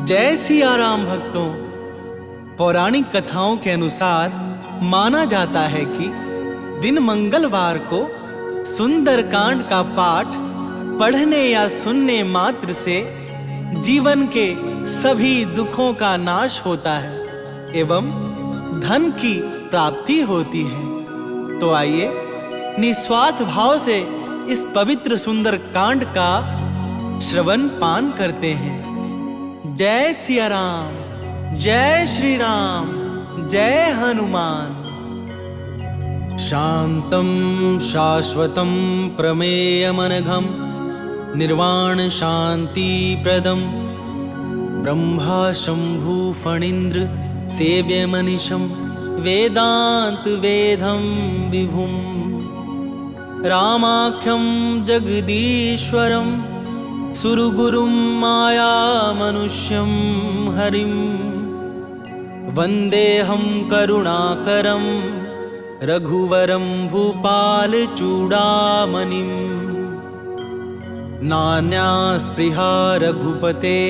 जय सिया राम भक्तों। पौराणिक कथाओं के अनुसार माना जाता है कि दिन मंगलवार को सुंदरकांड का पाठ पढ़ने या सुनने मात्र से जीवन के सभी दुखों का नाश होता है एवं धन की प्राप्ति होती है। तो आइए निस्वार्थ भाव से इस पवित्र सुंदरकांड का श्रवण पान करते हैं। जय सिया राम, जय श्री राम, जय हनुमान। शांतं शाश्वतं प्रमेयमनघं निर्वाण शांति प्रदं ब्रह्मा शंभु फणीन्द्र सेव्यमनिशं वेदांत वेदं विभुं रामाख्यं जगदीश्वरं सुरगुरुं माया मनुष्यं हरिं वन्देऽहं करुणाकरं रघुवरं भूपालचूडामणिं। नान्या स्पृहा रघुपते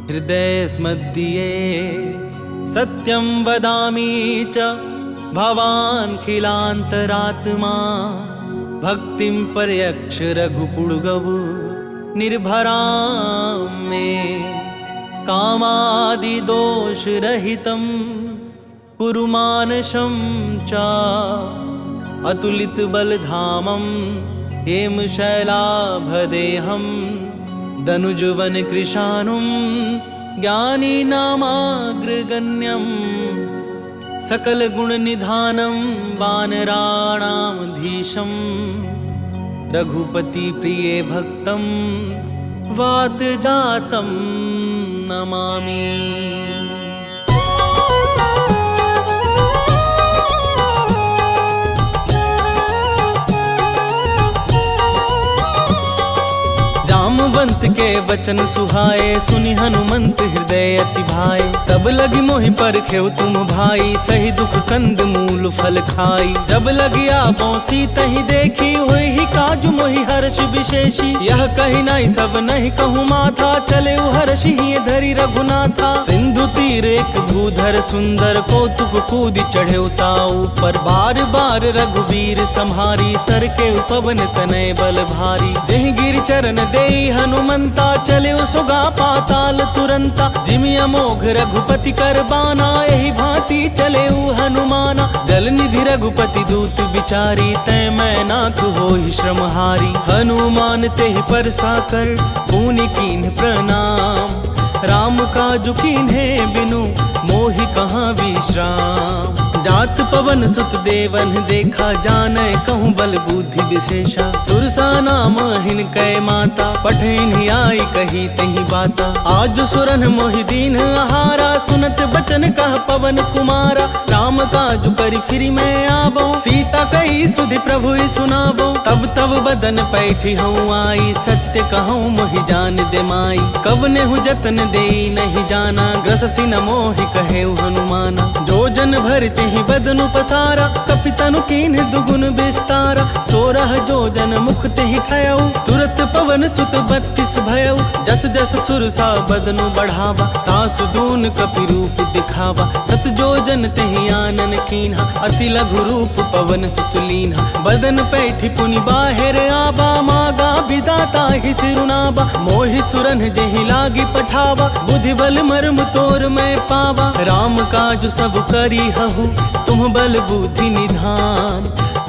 हृदयस्मध्ये सत्यं वदामि च भवान् खिलान्तरात्मा भक्तिं पर्यक्ष रघुपुङ्गव निर्भरां मे कामादिदोषरहितं कुरु मानसं च अतुलितबलधामं हेमशैलाभदेहं दनुजवनकृशानुं ज्ञानिनामाग्रगण्यं सकलगुणनिधानं वानराणामधीशं रघुपति प्रिय भक्तं वातजातं नमामि। जामवंत के वचन सुहाए सुनि हनुमंत हृदय अति भाए। तब लगी मोहि परखेउ तुम भाई सही दुख कंद मूल फल खाई। जब लगी आपो सीतहि देखी होई ही काजु मोहि हर्ष विशेषी। यह कही नहीं सब नहीं कहूँ माथा चले हर्षि ही धरि रघुनाथा। सिंधु तीर एक भूधर सुंदर कौतुक कूद चढ़े ताऊ पर बार बार रघुबीर संहारी तर के पवन तनय बल भारी। जहि गिर चरण देई हनुमंता चले सुगा पाताल तुरंता। जिमि अमोघ रघुपति कर बाना यही भांति चले हनुमाना। जल निधि रघुपति दूत बिचारी तय मैं नाथ होहि श्रमहारी। हनुमान तेहि परसा कर पुनि कीन्ह प्रणाम। राम काजु कीन्हे बिनु मोहि कहाँ विश्राम। जात पवन सुत देवन देखा जानै कहूँ बल बुद्धि विशेषा। सुरसा नाम हिनकै माता पठैन आई कही तही बाता। आज सुरन मोहि दीन आहारा सुनत बचन कह पवन कुमारा। राम काजु करि फिरि मैं आवो सीता कही सुधि प्रभु सुनावो। तब तब बदन पैठी हूँ आई सत्य कहूँ मोहि जान दे माई। कब नेहु जतन देई नहीं जाना ग्रससि न मोहि कहेउ हनुमाना। जो जन भरते ही बदनु पसारा कपितनु कीन्ह दुगुन विस्तारा। 16 जो जन मुख तेहि ठयउ तुरत पवन सुत 32 भयउ। जस जस सुरसा बदनु बढ़ावा तासु दून कपि रूप दिखावा। सत जो जन तेहि आनन कीन्हा अति लघु रूप पवन सुत लीन्हा। बदन पैठी पुनि बाहिर आबा मागा विदाता ही सिरुनाबा। मोहि सुरन जेहि लागी पठावा बुद्धि बल मर्म तोर मैं पावा। राम काजु सब करी हहु तुम बल बुद्धि निधान।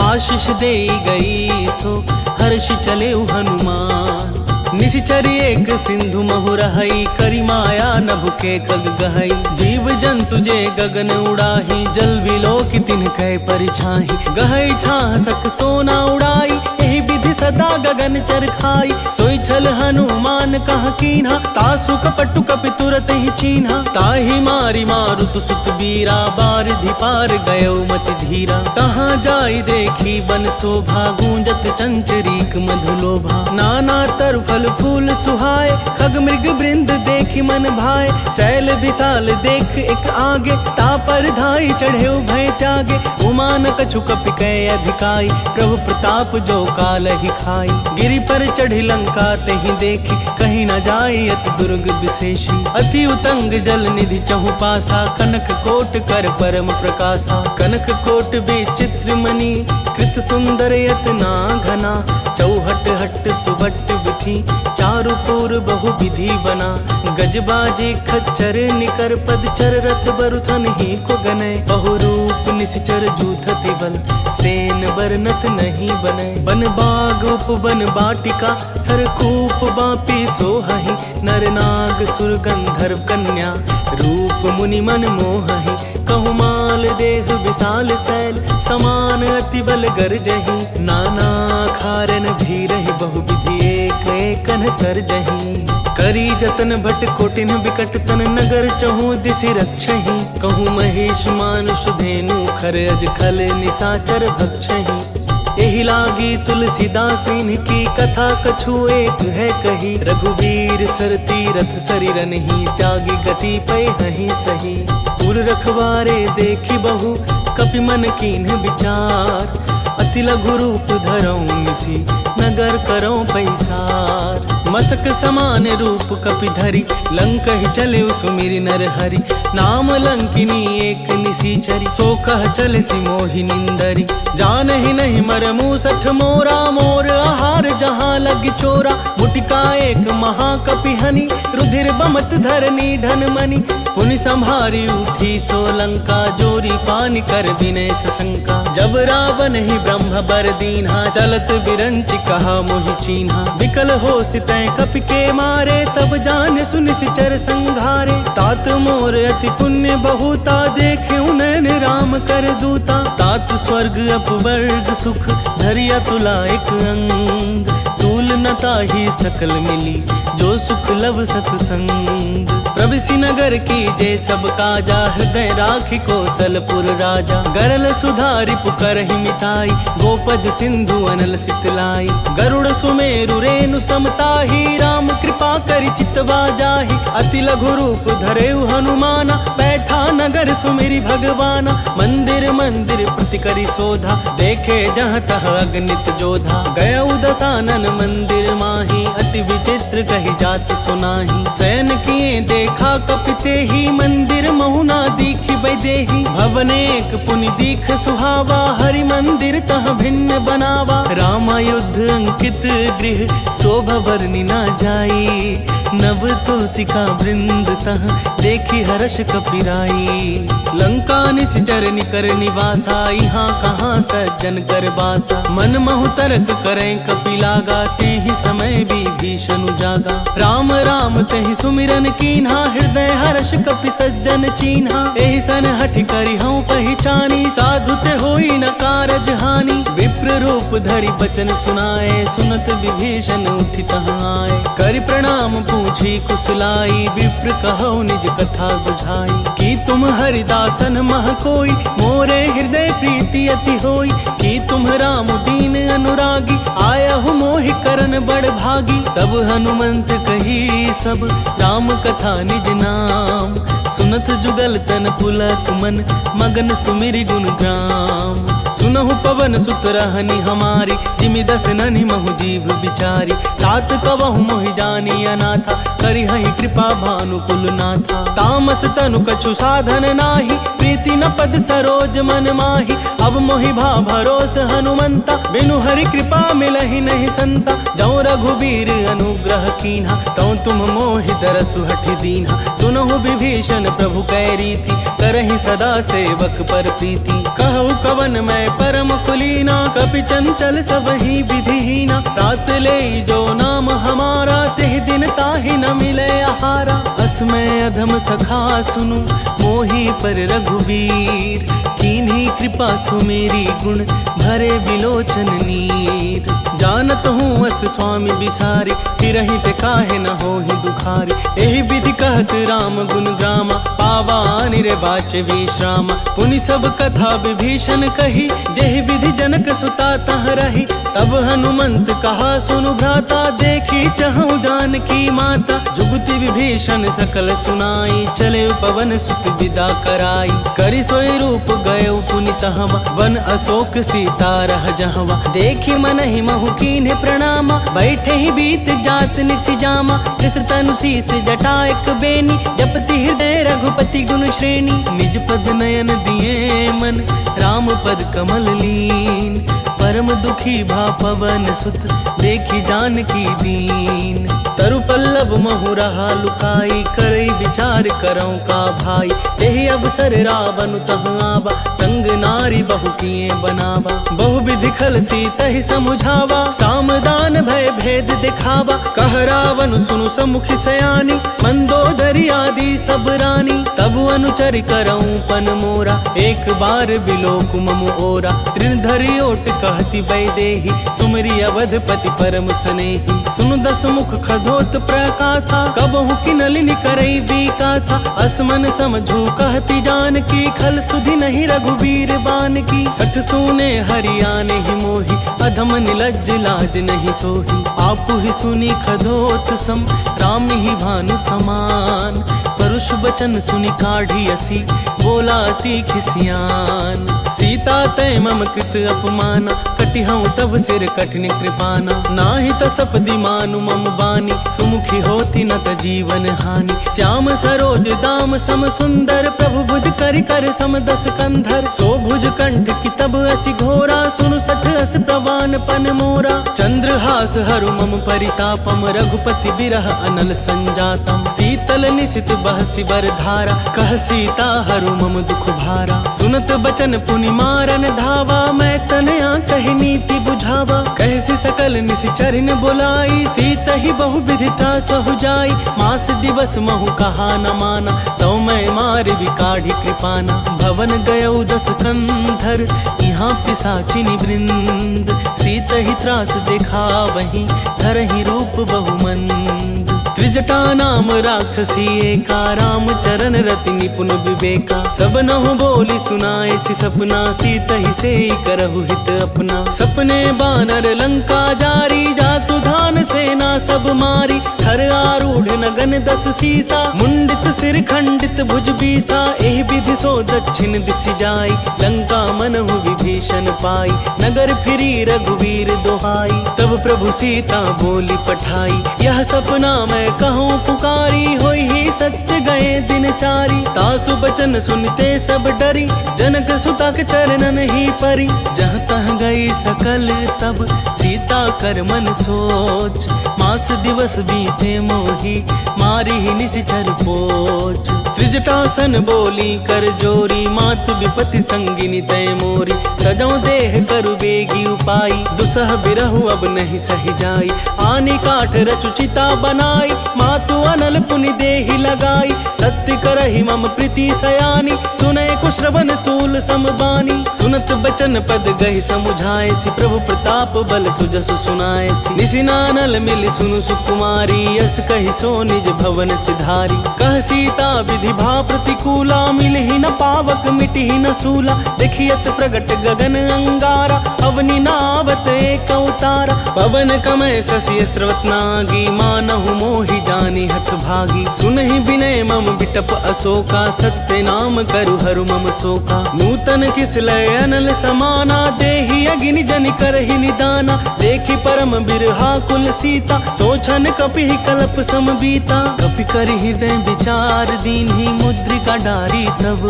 आशीष दे गई सो हर्ष चले हनुमान। निशिचर एक सिंधु महु रहई करी माया नभ के खग गहई। जीव जंतु जे गगन उड़ाही जल विलोकि तिनकै परिछाही। गहई छाह सख सोना उड़ाई एहि विधि सदा गगन चरखाई। सोई छल हनुमान कह कीन्हा तासु कपटु कपि तुरत ही चीन्हा। ताहि मारी मारुत सुत बीरा बारिधि पार गयो मति धीरा। तहाँ जाई देखी बन शोभा गूंजत चंचरीक मधुलोभा। नाना तर फल फूल सुहाए खग मृग वृंद देखी मन भाए। शैल विशाल देख एक आगे, तापर धाई चढ़े भय त्यागे। उमा न कछु कपि कै अधिकाई, प्रभु प्रताप जो काल ही खाई। गिरि पर चढ़ी लंका तेहि देखी, कहीं न जाई अति दुर्ग विशेषी। अति उतंग जल निधि चहु पासा, कनक कोट कर परम प्रकाशा। कनक कोट विचित्र मणि, कृत सुंदर यतना घना। चौहट हट सुभट विधि, चारु पुर बहु विधि बना। गजबाजी खच्चर निकर पद चर, रथ बरुथन ही को गने। बहुरूप निश्चर जूथति बल, सेन बरनत नहीं बने। बन बाग उपवन बाटिका, सरकूप बापी सोहहि। नर नाग सुर गंधर्व कन्या, रूप मुनि मन मोहहि। कहु माल देह विशाल शैल, समान अति बल गरजहि। नाना खारन भीरहि, बहु विधि एक एकन तरजहि। करी जतन भट कोटिन बिकट तन, नगर चहु दिसि रक्षहि। कहूँ महेश मानुष धेनु, खर अज खल निशाचर भक्षहि। एहि लागी तुलसीदास इनकी, कथा कछु एक है कही। रघुवीर सर तीरथ सरिरनहि, त्यागी गति पै हहि सही। पुर रखवारे देखी बहु, कपि मन कीन्ह विचार। अति लघु रूप धरऊं निसी, नगर करऊं पैसार। मसक समान रूप कपि धरि, लंक ही चले सुमिरि नर हरि। नाम लंकिनी एक निसीचरी, सो कह चले सी मोहि निंदरी। जान ही नहीं मर मूसठ मोरा, मोर आहार जहाँ लग चोरा। मुटिका एक महाकपि हनि, रुधिर बमत धरनी धन मनि। पुनि संभारी उठी सो लंका, जोरी पानी कर विनय सशंका। जब रावण ही ब्रह्म बर दीन्हा, चलत बिरंचि कहा मोहि चीन्हा। विकल हो सितै कपि के मारे, तब जान सुनि सिचर संघारे। तात मोर अति पुण्य बहुता, देखे नैन राम कर दूता। तात स्वर्ग अपवर्ग सुख, धरिया तुला एक अंग। तूल न ताहि सकल मिली, जो सुख लव सतसंग। प्रविशि नगर की जय सब काजा, हृदय राखि कौशलपुर राजा। गरल सुधारि पुकरहि मिताई, गोपद सिंधु अनल सितलाई। गरुड़ सुमेरु रेणु समताहि, राम कृपा करि चितवा जाहि। अति लघु रूप धरेउ हनुमाना, बैठा नगर सुमिरि भगवाना। मंदिर मंदिर प्रति करि शोधा, देखे जहाँ तह अगणित जोधा। गयउ दसानन मंदिर माही, अति विचित्र कही जात सुनाही। शयन किए देखा कपिते ही, मंदिर महुना दीखि बैदेही। भवन एक पुनि दीख सुहावा, हरि मंदिर तह भिन्न बनावा। राम युद्ध अंकित गृह, शोभा वर्णि न जाई। नव तुलसी का वृंद तह, देखी हर्ष कपिराई। लंका निश्चर निकर निवासा, यहाँ कहाँ सज्जन कर बासा। मन महु तरक करें कपि लागा, तेहि समय विभीषण जागा। राम राम तेहि सुमिरन कीन्हा, हृदय हर्ष कपि सज्जन चीन्हा। एहि सन हठि करि हऊँ पहचानी, साधु ते होई न कारज हानि। विप्र रूप धरि बचन सुनाए, सुनत विभीषण उठि तहाँ आए। करि प्रणाम पूछी कुशलाई, विप्र कहौ निज कथा बुझाई। कि तुम हरिदासन मह कोई, मोरे हृदय प्रीति अति होई। कि तुम राम दीन अनुरागी, आयहु मोहि करन बड़ भागी। तब हनुमंत कही सब, राम कथा निज नाम। सुनत जुगल तन पुलक मन, मगन सुमिरि गुण ग्राम। सुनहु पवन सुत रहनि हमारी, जिमि दस ननि महु जीव बिचारी। तात कवहु मोहि जानी अनाथा, करिहहि कृपा भानुकुल नाथा। तामस तनु कछु साधन नाही, प्रीति न पद सरोज मन माही। अब मोहि भा भरोस हनुमंता, बिनु हरि कृपा मिलहि नहीं संता। जौ रघुबीर अनुग्रह कीन्हा, तौ तुम मोहि दरसु हठि दीन्हा। सुनहु विभीषण प्रभु कै रीति, करहि सदा सेवक पर प्रीति। कहु कवन मैं परम कुलीना, कपि चंचल सबहि विधिहीना। तात ले जो नाम हमारा, तेहि दिन ताहि न मिले आहारा। बस मैं अधम सखा सुनु मोही पर रघुवीर, कीन्ही कृपा सुमेरी गुण भरे बिलोचन नीर। जानत हूँ अस स्वामी बिसारी, फिरहि ते काहे न होहि दुखारी। एहि विधि कहत राम गुण ग्रामा, पावा निरे बाचे विश्रामा। पुनि सब कथा विभीषण कही, जेहि विधि जनक सुता तह रही। तब हनुमंत कहा सुनु भ्राता, देखी चहु जानकी माता। जुगति विभीषण सकल सुनाई, चले पवन सुत विदा कराई। करि सोई रूप गए पुनि तहवा, वन अशोक सीता रह जहवा। देखी मनहि महु कीन्हे प्रणामा, बैठे ही बीत जात निसि जामा। कृष तनु शीस जटा एक बेनी, जपति हृदय रघुपति गुण श्रेणी। निज पद नयन दिए मन, राम पद कमल लीन। परम दुखी भा पवन सुत, देखी जानकी दीन। तरु पल्लव महु रहा लुकाई, करई विचार करऊं का भाई। तेहि अवसर रावण तह आवा, संग नारी बहु किए बनावा। बहु विधि खल सीतहि समुझावा, सामदान भय भेद दिखावा। कह रावण सुनु समुखि सयानी, मंदोदरी आदि सब रानी। तब अनुचरि करऊं पन मोरा, एक बार बिलोक मम ओरा। तृणधरि ओट कहती वैदेही, सुमरि अवधपति परम स्नेही। सुनु दस मुख खधोत प्रकाशा, कबहु किनलिनि करई विकासा। असमन समझू कहती जानकी, खल सुधि नहीं रघुबीर बान की। सठ सुने हरियाने ही मोही, अधम निलज्ज लाज नहीं तोही। आपु ही सुनी खधोत सम, राम ही भानु समान। परुष बचन सुनि काढ़ी असी, बोला अति खिसियान। सीता तय मम कृत अपमाना, कटिहऊँ तब सिर कठिन कृपाना। नाहि तसपदि मानु मम बानी, सुमुखी होती न त जीवन हानि। श्याम सरोज दाम सम सुंदर, प्रभु भुज करि कर सम दस कंधर। सो भुज कंठ की तब असी घोरा, सुनु सठ अस प्रवान पन मोरा। चंद्रहास हरु मम परितापम, रघुपति बिरह अनल संजातम। शीतल निशित बहसी बर धारा, कह सीता हरु मम दुख भारा। सुनत बचन पुनि मारन धावा, मैं तनया कहि नीति बुझावा। कहसी सकल निशिचरिन बुलाई, सीत ही बहु विधि त्रास हो जाई। मास दिवस महु कहा न माना, तो मैं मार विकाढ़ी कृपाना। भवन गयौ दस कंधर, यहाँ पिशाचिनी वृंद। सीत ही त्रास देखा वहीं, धरहि रूप बहुमंद। त्रिजटा नाम राक्षसी एका, राम चरण रति निपुण विवेका। सब नहु बोली सुनाए सि सपना, सीत ही से करहु हित अपना। सपने बानर लंका जारी, जातु धान सेना सब मारी। हर आरूढ़ नगन दस सीसा, मुंडित सिर खंडित भुज बीसा। एहि विधि सो दक्षिण दिशि जाई, लंका मनहु विभीषण पाई। नगर फिरी रघुवीर दोहाई, तब प्रभु सीता बोली पठाई। यह सपना मैं कहूँ पुकारी, होई ही सत्य गए दिन चारी। तासु बचन सुनते सब डरी, जनक सुता के चरणन ही परी। जहाँ तह गई सकल तब, सीता कर मन सोच। मास दिवस बीते मोही, मारी ही निशिचर पोच। त्रिजटासन बोली कर जोरी, मातु विपति संगिनी तय मोरी। तजौ देह करु बेगी उपाई, दुसह बिरहु अब नहीं सही जाई। आनी काठ रचु चिता बनाई, मातु अनल पुनि देहि लगाई। सत्य करहि मम प्रीति सयानी, सुने कुश्रवण सूल समबानी। सुनत बचन पद गहि समुझाए सी, प्रभु प्रताप बल सुजस सुनाए सी। निसिनानल मिल सुनु सुकुमारी, यस कहि सो निज भवन सिधारी। कह सीता विधि भा प्रतिकूला, मिलहि न पावक मिटहि न सूला। देखियत प्रगट गगन अंगारा, अवनि नावत एक अवतारा। पवन कमय शशि स्रवत नागी, मानहु मोहि जानि हठ भागी। सुनहि विनय मम बिटप अशोका, सत्य नाम करु हरु मम शोका। नूतन किसलय अनल समाना, देहि अग्नि जनि करहि निदाना। देखि परम बिरहा कुल सीता, सोचन कपि कल्प सम बीता। कपि कर हृदय विचार दीन्हि, मुद्रिका डारी तब।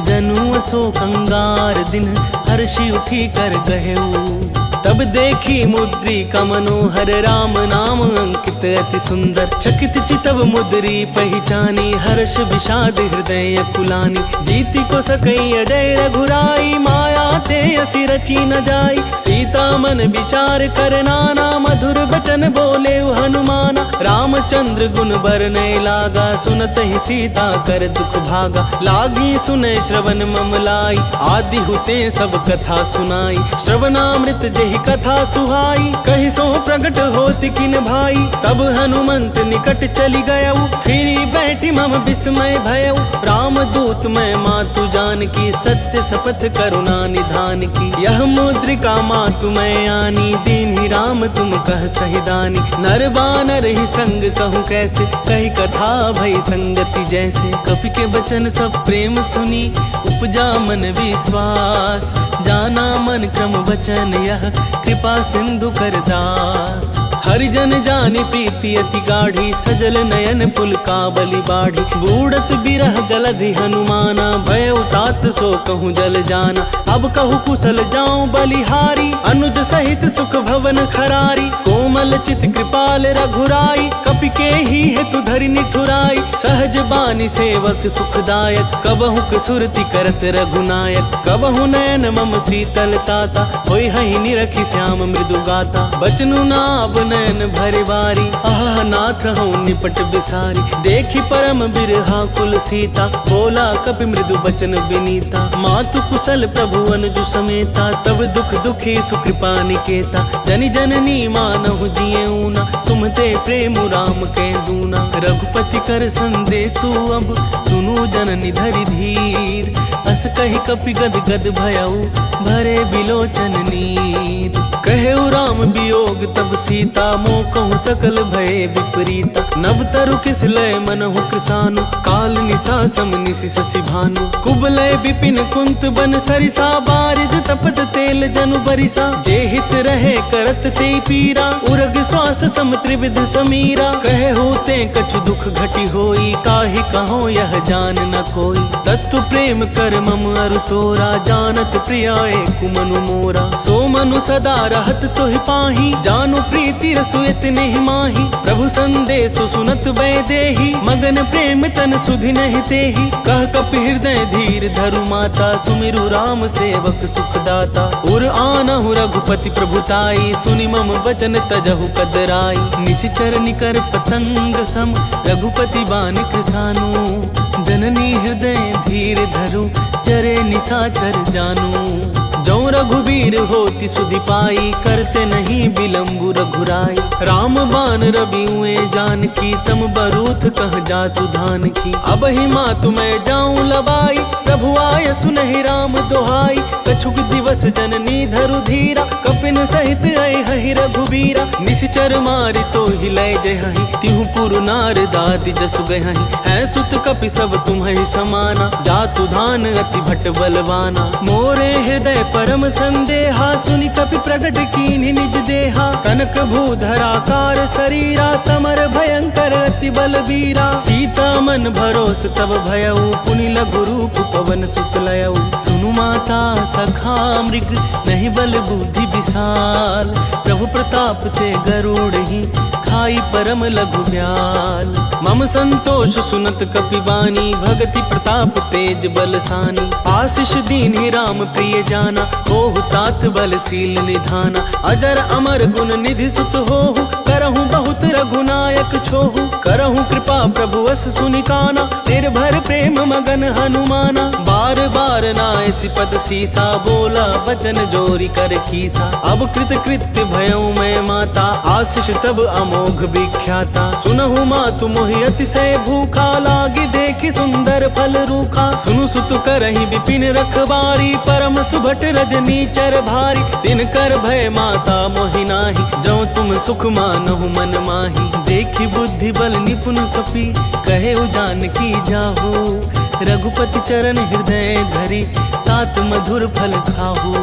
जनु अशोक अंगार दिन, हर्षि उठी कर गहेऊ। तब देखी मुद्रिका मनोहर, राम नाम अंकित अति सुंदर। चकित चितव मुद्री पहचानी, हर्ष विषाद हृदय कुलानी। जीति को सकई अजय रघुराई, माया ते असी रची न जाई। सीता मन विचार कर नाना, मधुर बचन बोले हनुमाना। रामचंद्र गुण बरनय लागा, सुनत ही सीता कर दुख भागा। लागी सुने श्रवण मम लाई, आदि हुते सब कथा सुनाई। श्रवणामृत जेहि कथा सुहाई, कहि सो प्रगट होति किन भाई। तब हनुमंत निकट चली गयऊ, फिरी बैठी मम विस्मय भयऊ। राम दूत मैं मातु जान की, सत्य शपथ करुणा निधान की। यह मुद्रिका मातु मैं आनी, दीन ही राम तुम कह सही दानी। नर बानर ही संग कहूँ कैसे, कही कथा भई संगति जैसे। कपि के बचन सब प्रेम सुनी, उपजा मन विश्वास। जाना मन क्रम वचन यह, कृपा सिंधु कर दास। हरिजन जानि प्रीति अति गाढ़ी, सजल नयन पुलकावली बाढ़ी। बूढ़त बिरह जलधि हनुमाना, भय उतात सो कहूँ जल जाना। अब कहूँ कुशल जाऊं बलिहारी, अनुज सहित सुख भवन खरारी। कोमल चित कृपाल रघुराई, कपि के ही हेतु धरि निठुराई। सहज बानी सेवक सुखदायक, कबहु कसुरति करत रघुनायक। कबहु नयन मम शीतल ताता, होय हहि निरखि श्याम मृदु गाता। बचनु नाभ नयन भरे बारी, आह नाथ हूँ निपट बिसारी। देखी परम बिरहा कुल सीता, बोला कपि मृदु बचन विनीता। मातु कुशल प्रभु अनुज समेता, तब दुख दुखी सुकृपा निकेता। जनि जननी मानहु जिये ऊना, तुम ते प्रेम राम के दूना। रघुपति कर संदेशु अब, सुनु जननी धरि धीर। अस कहि कपि गद गद भयऊ, भरे बिलोचन नीर। कहेउ राम वियोग तब सीता, मोह कहूँ सकल भय विपरीता। नव तरु किस लय मनहु कृसानु, काल निशा सम निशि शशि भानु। कुबलय विपिन कुंत बन सरिसा, बारिद तपत तेल जनु बरिसा। जे हित रहे करत ते पीरा, उरग श्वास सम त्रिविध समीरा। कहे होते कछु दुख घटी होई, काहि कहो यह जान न कोई। तत्व प्रेम कर मम अरु तोरा, जानत प्रियाए कुमनु मोरा। सो मनु सदा रहत तोहि पाही, जानु प्रीति रसु इतने माही। प्रभु संदेशु सुनत वैदेही, मगन प्रेम तन सुधि नहीं तेहि। कह कपि हृदय धीर धरु माता, सुमिरु राम सेवक सुखदाता। उर आनहु रघुपति प्रभुताई, सुनि मम वचन तजहु कदराई। निशिचर निकर पतंग सम, रघुपति बानि कृसानु। जननी हृदय धीर धरु, चरे निशाचर जानू। जो रघुबीर होति सुधि पाई, करते नहीं विलंबु रघुराई। राम बान रबिउए जानकी, तम बरूथ कह जातु धान की। अब ही मातु मैं जाऊं लबाई, प्रभु आय सुनहि राम दोहाई। कछुक दिवस जननी धरु धीरा, कपिन सहित आई हहि रघुबीरा। निशिचर मारि तो ही लय जयहि, तिहु पुरु नार दाति जसु गयहि। है सुत कपि सब तुम्हि समाना, जातु धान अति भट बलवाना। मोरे हृदय परम संदेहा, सुनि कपि प्रगट कीन्हि निज देहा। कनक भूधराकार शरीरा, समर भयंकर अति बलबीरा। सीता मन भरोस तब भयऊ, पुनि लघु रूप पवन सुत लयऊ। सुनु माता सखा मृग, नहीं बल बुद्धि विशाल। प्रभु प्रताप ते गरुड़ ही, खाई परम लघु ब्याल। मम संतोष सुनत कपि बानी, भगति प्रताप तेज बलसानी। आशीष दीन्हि राम प्रिय जाना, होहु तात बलशील निधाना। अजर अमर गुण निधि सुत होहु, करहु बहुत रघुनायक छोहु। करहु कृपा प्रभु अस सुनिकाना, निर्भर प्रेम मगन हनुमाना। बार बार नायसि पद सीसा, बोला बचन जोरी कर कीसा। अब कृत कृत्य भयऊ मैं माता, आशीष तब अमोघ विख्याता। सुनहु मातु मोहि अतिशय भूखा, लागी देखि सुंदर फल रूखा। सुनु सुत करहि विपिन रखबारी, परम सुभट रजनी चर भारी। तिनकर भय माता मोहि नाही, जो तुम सुख मानहु मन माही। देखि बुद्धि बल निपुण कपि, कहे जानकी जाहु। रघुपति चरण हृदय धरि, तात मधुर फल खाहु।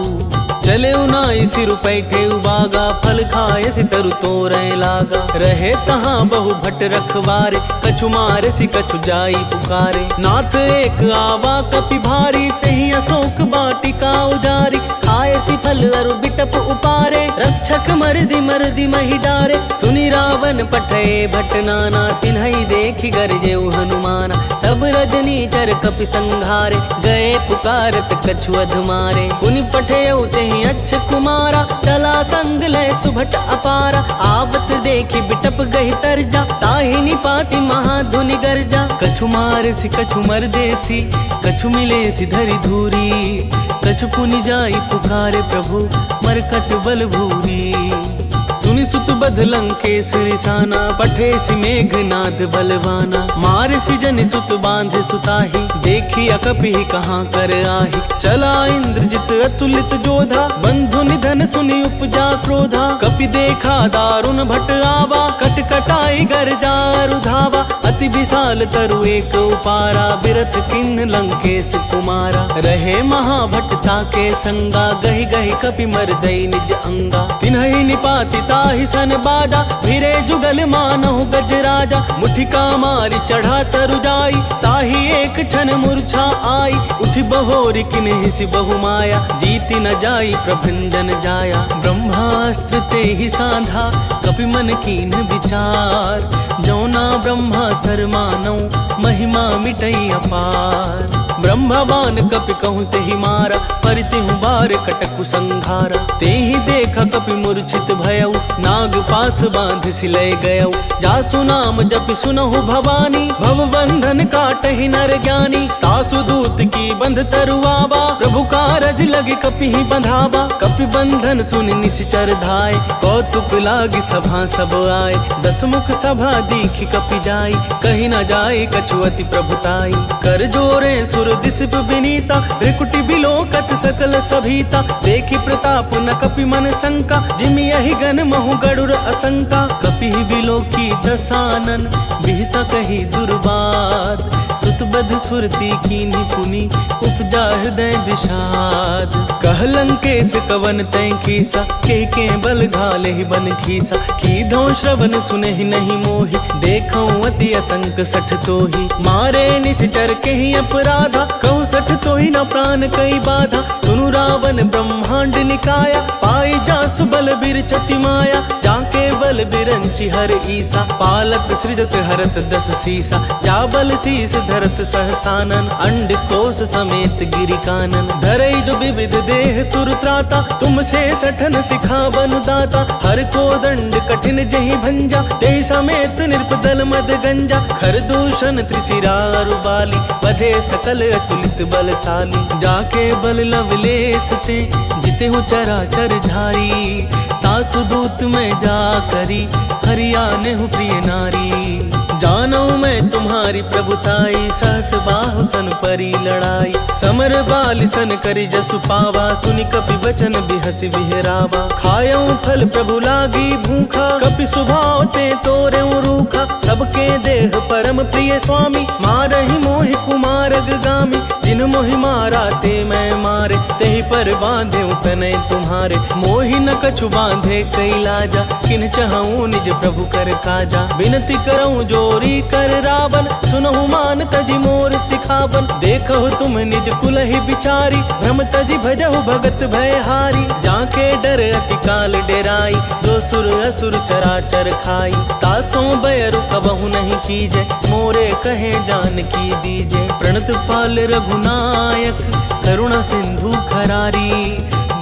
चले उनाई सिर पैठे उबागा, फल खाए सि तरु तोरे लागा। रहे तहाँ बहु भट रखवारे, कछु मारे सि कछु जाई पुकारे। नाथ एक आवा कपि भारी, तेहि अशोक बाटिका उजारी। खाए सि फल अरु बिटप उपारे, रक्षक मरदी महि डारे। सुनि रावण पठे भट नाना, तिन्हई देखि गरजेउ हनुमाना। सब रजनी चर कपि संघारे, गए पुकारत कछु अध मारे। पुनि पठेउ तेहि अच्छ कुमारा, चला संग लय सुभट अपारा। आवत देखि बिटप गहि तरजा, ताहि निपाति महाधुनि गर्जा। कछु मारसि कछु मरदेसी, कछु मिलेसि धरि धूरी। कछु पुनि जाई पुकारे प्रभु, मरकट बल भूरी। सुनि सुत बध लंकेश रिसाना, पठेसि मेघनाद बलवाना। मारसि जनि सुत बांध सुताहि, देखी अकपि कहाँ कर आहि। चला इंद्रजित अतुलित जोधा, बंधु निधन सुनि उपजा क्रोधा। कपि देखा दारुण भट आवा, कटकटाई गर्जा रुधावा। अति विशाल तरु एक उपारा, बिरथ किन्न लंकेश कुमारा। रहे महाभट ताके संगा, गहि गहि कपि मरदई निज अंगा। तिन्हहि निपाति ताहि सन बाजा, फिरे जुगल मानहु गज राजा। मुठिका मारि चढ़ा तरु जाई, ताहि एक क्षण मूर्छा आई। उठि बहोरि किन्हि बहु माया, जीति न जाई प्रभंजन जाया। ब्रह्मास्त्र तेहि साधा, कपि मन कीन विचार। जौना ब्रह्मा सर मानौ, महिमा मिटई अपार। ब्रह्मवान कपि कहूँ तेहि मारा, परितिहु बार कटकु संघारा। तेहि देखा कपि मूर्छित भयउ, नाग पास बांध सिलय गयउ। जासु नाम जपि सुनहु भवानी, भव बंधन काटहि नर ज्ञानी। तासु दूत की बंध तरुआवा, प्रभु कारज लगे कपि ही बंधावा। कपि बंधन सुनि निश्चर धाय, कौतुक लागी सभा सब आए। दस मुख सभा दीखि कपि जाई, कहि न जाए कछु अति प्रभुताई। कर जोरे सुर दिसिप विनीता, त्रिकुटि बिलोकत सकल सभीता। देखि प्रताप न कपि मन शंका, जिमि यहि गन महु गरुड़ असंका। कपि बिलोकी दसानन, बिहसा कही दुर्बाद। सुत बध सुरती कीन्हि पुनि, उपजा हृदय विषाद। कह लंकेश कवन तै खीसा, के बल घालेहि बन खीसा। कीधो श्रवण सुनहि नहीं मोहि, देखौ अति असंक सठ तोहि। मारे निश्चर केहि अपराधा, कहु सठ तोहि न प्राण कई बाधा। सुनु रावण ब्रह्मांड निकाया, पाई जासु बल बिरचति माया। जाके बल बिरंचि हर ईसा, पालत सृजत हरत दस सीसा। जा बल शीस धरत सहसानन, अंड कोश समेत गिरि कानन। धरई जो विविध देह सुर त्राता, तुमसे सठन सिखा बनु दाता। हर को दंड कठिन जहि भंजा, तेहि समेत निर्पदल मद गंजा। खर दूषण त्रिशिरा अरु बाली, बधे सकल अतुलित बलशाली। जाके बल लवलेस ते, जितेहु चराचर झारी। तासु दूत में जा करी, हरियाने हूँ प्रिय नारी। जानो मैं तुम्हारी प्रभुताई, सहस बाहु सन परी लड़ाई। समर बाल सन करी जसु पावा, सुनि कपि वचन बिहसि विहरावा। खायऊ फल प्रभु लागी भूखा, कपि सुभाव ते तोरे रूखा। सबके देह परम प्रिय स्वामी, मारहि मोहि कुमारग गामी। जिन मोहि मारा ते मैं मारे, तेहि पर बांधे तनय तुम्हारे। मोहि न कछु बांधे कई लाजा, किन चहऊँ निज प्रभु कर काजा। विनती करऊँ जोरी कर रावण, सुनहु मान तजि मोर सिखावन। देखहु तुम निज कुलहि बिचारी, भ्रम तजि भजहु भगत भयहारी। जाके डर अति काल डेराई, जो सुर असुर चराचर खाई। तासों बैरु कबहु नहीं कीजे, मोरे कहे जान की दीजे। प्रणत पाल रघुनायक, करुणा सिंधु खरारी।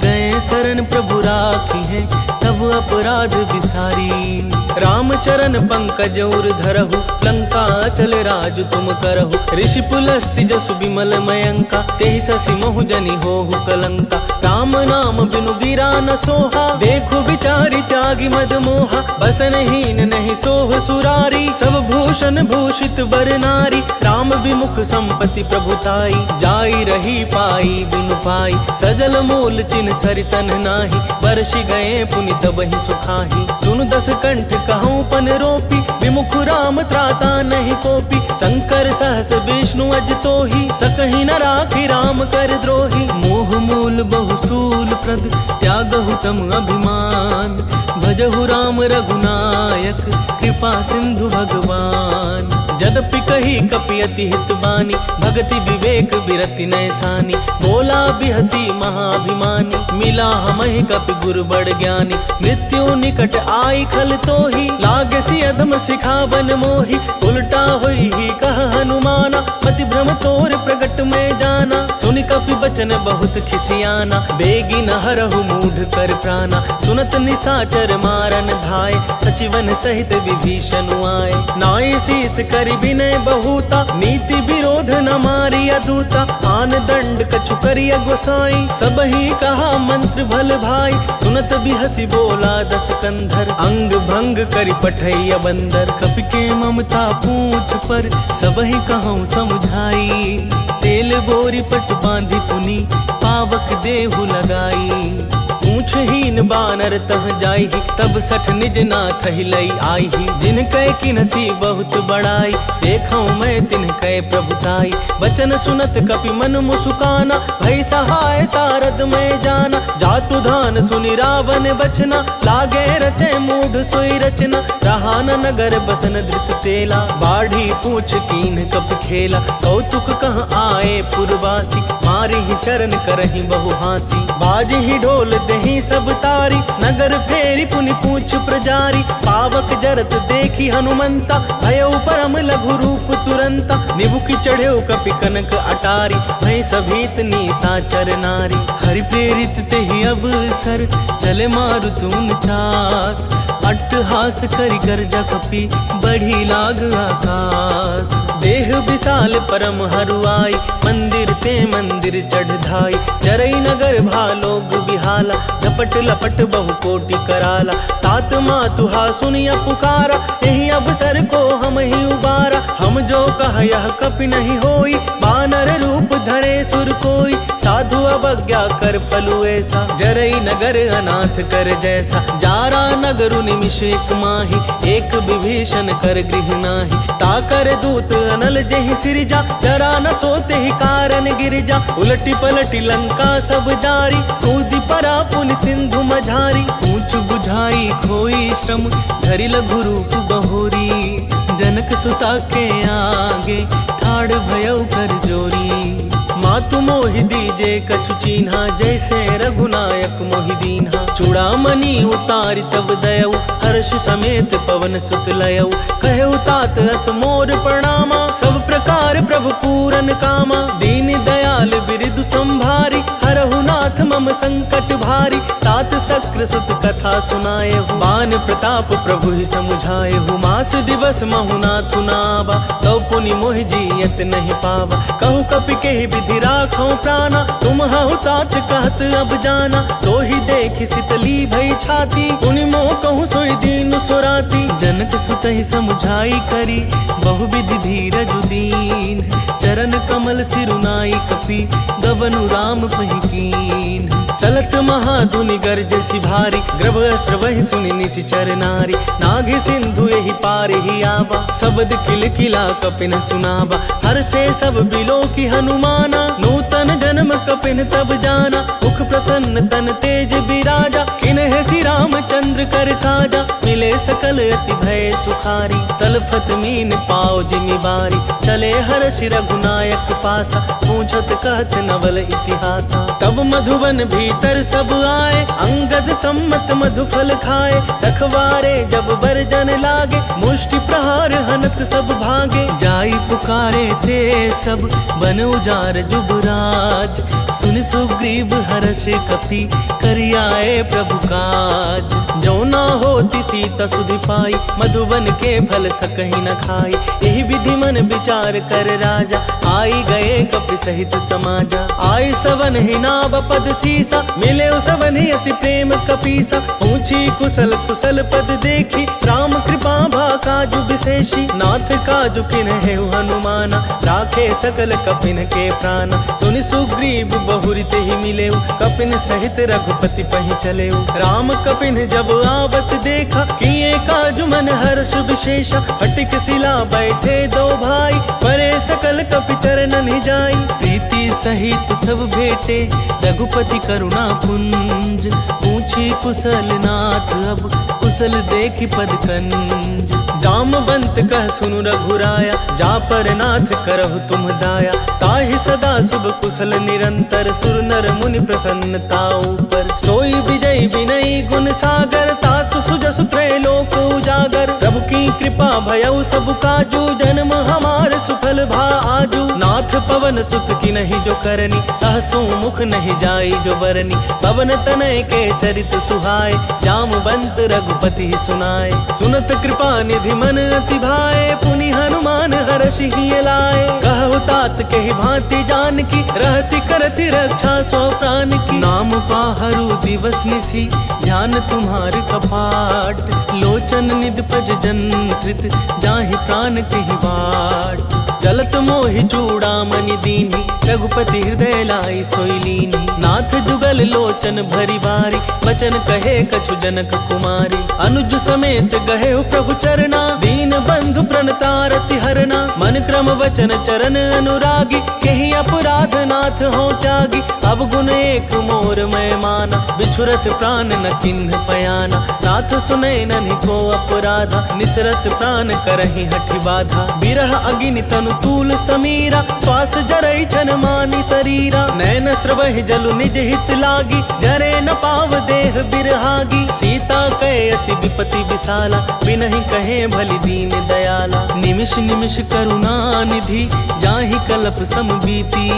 गए शरण प्रभु राखी है, तब अपराध विसारी। रामचरण पंकज उर धरहु, लंका चल राज तुम करहु। ऋषि पुलस्ति जसु बिमल मयंका, तेहि ससि मोहु जनि होहु कलंका। राम नाम बिनु गिरा न सोहा, देखु बिचारी त्यागी मद मोहा। बसन हीन नहीं सोह सुरारी, सब भूत विभूषण भूषित वर नारी, राम विमुख संपत्ति प्रभुताई। जाई रही पाई बिनु पाई, सजल मूल चिन्ह सरितन नाही। वर्षि गए पुनि तबहि सुखाही, सुन दस कंठ कहूँ पन रोपी। विमुख राम त्राता नहीं कोपी, शंकर सहस विष्णु अज तोही। सकहि न राखी राम कर द्रोही, मोह मूल बहुसूल प्रद त्यागहु तम अभिमान। भजहु राम रघुनायक, कृपा सिंधु भगवान। जदपि कही कपि अति हित बानी, भगति विवेक बिरति नैसानी। बोला बिहसी महाभिमानी, मिला हमहि कपि गुरु बड़ ज्ञानी। मृत्यु निकट आई खल तोही, लागे सी अधम सिखावन मोही। उल्टा हुई ही कह हनुमाना, मति भ्रम तोर प्रगट में जाना। सुनि कपि बचन बहुत खिसियाना, बेगी न हरहु मूढ़ कर प्राणा। सुनत निशाचर मारन धाय, सचिवन सहित विभीषण आए। नाई शीस कर विनय बहुता, नीति विरोध न मारिया दूता। आन दंड कछु करिया गोसाई, सबही कहा मंत्र भल भाई। सुनत बिहसी बोला दस कंधर, अंग भंग करि पठैया बंदर। कपि के ममता पूछ पर, सबही कहूँ समझाई। तेल बोरी पट बांधी पुनी, पावक देहु लगाई। पूछहीन बानर तह जाई, तब सठ निज नाथ ही लई आई। जिन कै किनसी बहुत बड़ाई, देखऊं मैं तिन कै प्रभुताई। बचन सुनत कपि मन मुसुकाना, भई सहाय सारद में जाना। जातु धान सुनि रावण बचना, लागे रचे मूढ़ सोई रचना। रहा न नगर बसन धृत तेला, बाढ़ी पूछ कीन कपि खेला। कौतुक कह आए पुरवासी, मारी ही चरण करही बहु हासी। बाज ही ढोल दही सब तारी, नगर फेरी पुनि पूछ प्रजारी। पावक जरत देखी हनुमंता, भयउ परम लघु रूप तुरंता। निबुकी चढ़ेउ कपि कनक अटारी, भई सभीत निशाचर नारी। हरि प्रेरित तेहि अवसर, चले मारुत उनचास। अट्टहास करि गर्जा कपि, बढ़ी लाग आकाश। देह विशाल परम हरुआई, मंदिर ते मंदिर चढ़ धाई। जरई नगर भालोग बिहाला, झपट लपट बहु कोटि कराला। तात मातुहा सुनिया पुकारा, यही अवसर को हम ही उबारा। हम जो कह यह कपि नहीं होई, बानर रूप धरे सुर कोई। साधु अवज्ञा कर फलु ऐसा, जरई नगर अनाथ कर जैसा। जारा नगरु निमिष एक माही, एक विभीषण कर गृह नाही। ताकर दूत अनल जेहि सिरजा, जरा न सोते ही कारण गिरजा। उलटी पलटी लंका सब जारी, कूदी परा पुनि सिंधु मझारी। पूछ बुझाई खोई श्रम, धरि लघु रूप बहोरी। जनक सुता के आगे, ठाड़ भयउ कर जोरी। मातु मोहि दीजे कछु चीन्हा, जैसे रघुनायक मोहि दीन्हा। चूड़ामणि उतारि तब दयऊ, हर्ष समेत पवन सुत लयऊ। कहऊ तात अस मोर प्रणामा, सब प्रकार प्रभु पूरन कामा। दीन दयाल बिरदु संभारी, हरहु नाथ मम संकट भारी। तात सक्र सुत कथा सुनाएहु, बान प्रताप प्रभु ही समुझाएहु। मास दिवस महु नाथु नावा, तौ पुनि मोहि जियत नहीं पावा। कहु कपि केहि विधि राखो प्राणा, तुम हऊ तात कहत अब जाना। तो ही देखि सितली भई छाती, पुनि मोह कहूँ सोई दीन सुराती। जनक सुत ही समुझाई करी, बहु विधि धीरज दीन। चरण कमल सिरुनाई कपि, गवनु राम पहि कीन। चलत महाधुनि गरजसि भारी, ग्रभ अस्त्र वहि सुनि निशिचर नारी। नाघि सिंधु एहि पार ही आवा, शब्द किल किला कपिन सुनावा। हर्षे सब बिलो की हनुमाना, नूतन जन्म कपिन तब जाना। मुख प्रसन्न तन तेज बिराजा, किन्ह सि रामचंद्र कर काजा। मिले सकल अति भय सुखारी, तलफत मीन पाओ जिमि बारी। चले हर्षि रघुनायक पासा, पूछत कहत नवल इतिहासा। तब मधुबन भीतर सब आए, अंगद सम्मत मधु फल खाए। रखवारे जब बरजन लागे, मुष्टि प्रहार हनत सब भागे। जाई पुकारे थे सब, बन उजार जुबराज। सुन सुग्रीव हर्ष कपि, करियाए प्रभु काज। जो न होती सीता सुधि पाई, मधुबन के फल सकहि न खाई। यही विधि मन विचार कर राजा, आई गए कपि सहित समाजा। आई सवन ही नाव पद सीसा, मिले सवन ही अति प्रेम कपीसा। पूछी कुशल कुशल पद देखी, राम कृपा भा काजु विशेषी। नाथ काजु किन्हे हनुमाना, राखे सकल कपिन के प्राण। सुनि सुग्रीव बहुरित ही मिले, कपिन सहित रघुपति पहि चले। राम कपिन जब आवत देखा, किए काजु मन हर्ष विशेषा। फटिक शिला बैठे दो भाई, परे सकल कपि चरणन ही जाई। प्रीति सहित सब भेटे, रघुपति करुणा पुंज। पूछी कुशल नाथ अब, कुशल देखी पद कंज। जामवंत कह सुनु रघुराया, जा पर नाथ करहु तुम दाया। ताहि सदा शुभ कुशल निरंतर, सुर नर मुनि प्रसन्नता ऊपर। सोई विजय विनयी गुण सागर, तासु सुजसु त्रैलोक उजागर। प्रभु की कृपा भयउ सब काजू, जन्म हमार सुफल भा आजू। नाथ पवन सुत की नहीं जो करनी, सहसो मुख नहीं जाई जो बरनी। पवन तनय के चरित सुहाए, जामवंत रघुपति सुनाए। सुनत कृपा निधि मन अति भाए, पुनि हनुमान हर्षि ही लाए। कहु तात के ही भांति जानकी, रहती करती रक्षा सौ प्राण की। नाम पाहरु दिवस निसी, ध्यान तुम्हार कपाट। लोचन निध पज जंत्रित, जाहि प्राण के ही बाट। चलत मोहि चूड़ामणि दीन्ही, रघुपति हृदय लाई सोई लीन्ही। नाथ जुगल लोचन भरी बारी, वचन कहे कछु जनक कुमारी। अनुज समेत गहे प्रभु चरना, दीन बंधु प्रणतारति हरना। मन क्रम वचन चरण अनुरागी, केहि अपराध नाथ हो त्यागी। अब गुण एक मोर मैं माना, बिछुरत प्राण न किन्ह पयाना। नाथ सुनै नन्हि को अपराधा, निसरत प्राण करहि हठि बाधा। बिरह अगिनि तनु तूल समीरा, श्वास जरई छन मानि शरीरा। नैन स्रवहि जलु निज हित लागी, जरे न पाव देह बिरहागी। सीता कहे अति विपति विशाला, बिनहि कहे भलि दीन दयाला। निमिष निमिष करुणा निधि, जाहि कलप सम बीती।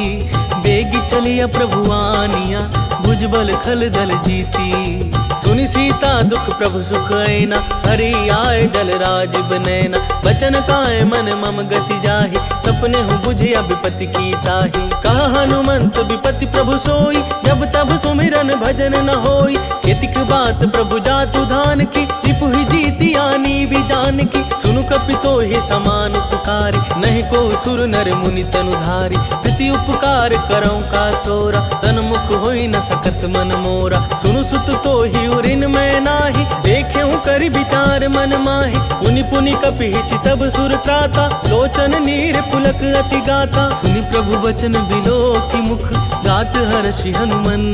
बेगी चलिया प्रभु आनिया, भुजबल खल दल जीती। सुनि सीता दुख प्रभु सुख ऐना, हरि आए जल राज बनैना। बचन काए मन मम गति जाहि, सपने हूँ बुझिया विपति की ताहि। कहा हनुमंत विपति प्रभु सोई, जब तब सुमिरन भजन न होई। केतिक बात प्रभु जातु धान की, रिपु ही जीती आनी भी जान की। सुनु कपितो ही समान उपकारी, नहीं को सुर नर मुनि तनुधारी। प्रीति उपकार करऊं का तोरा, सन्मुख होई न सकत मन मोरा। सुनु सुत तो ही उरिन मैं नाही, देखे हूँ करि विचार मन माही। पुनि पुनि कपि चितब सुर त्राता, लोचन नीर पुलक अति गाता। सुनि प्रभु वचन बिलो की मुख, गात हर्षि हनुमन।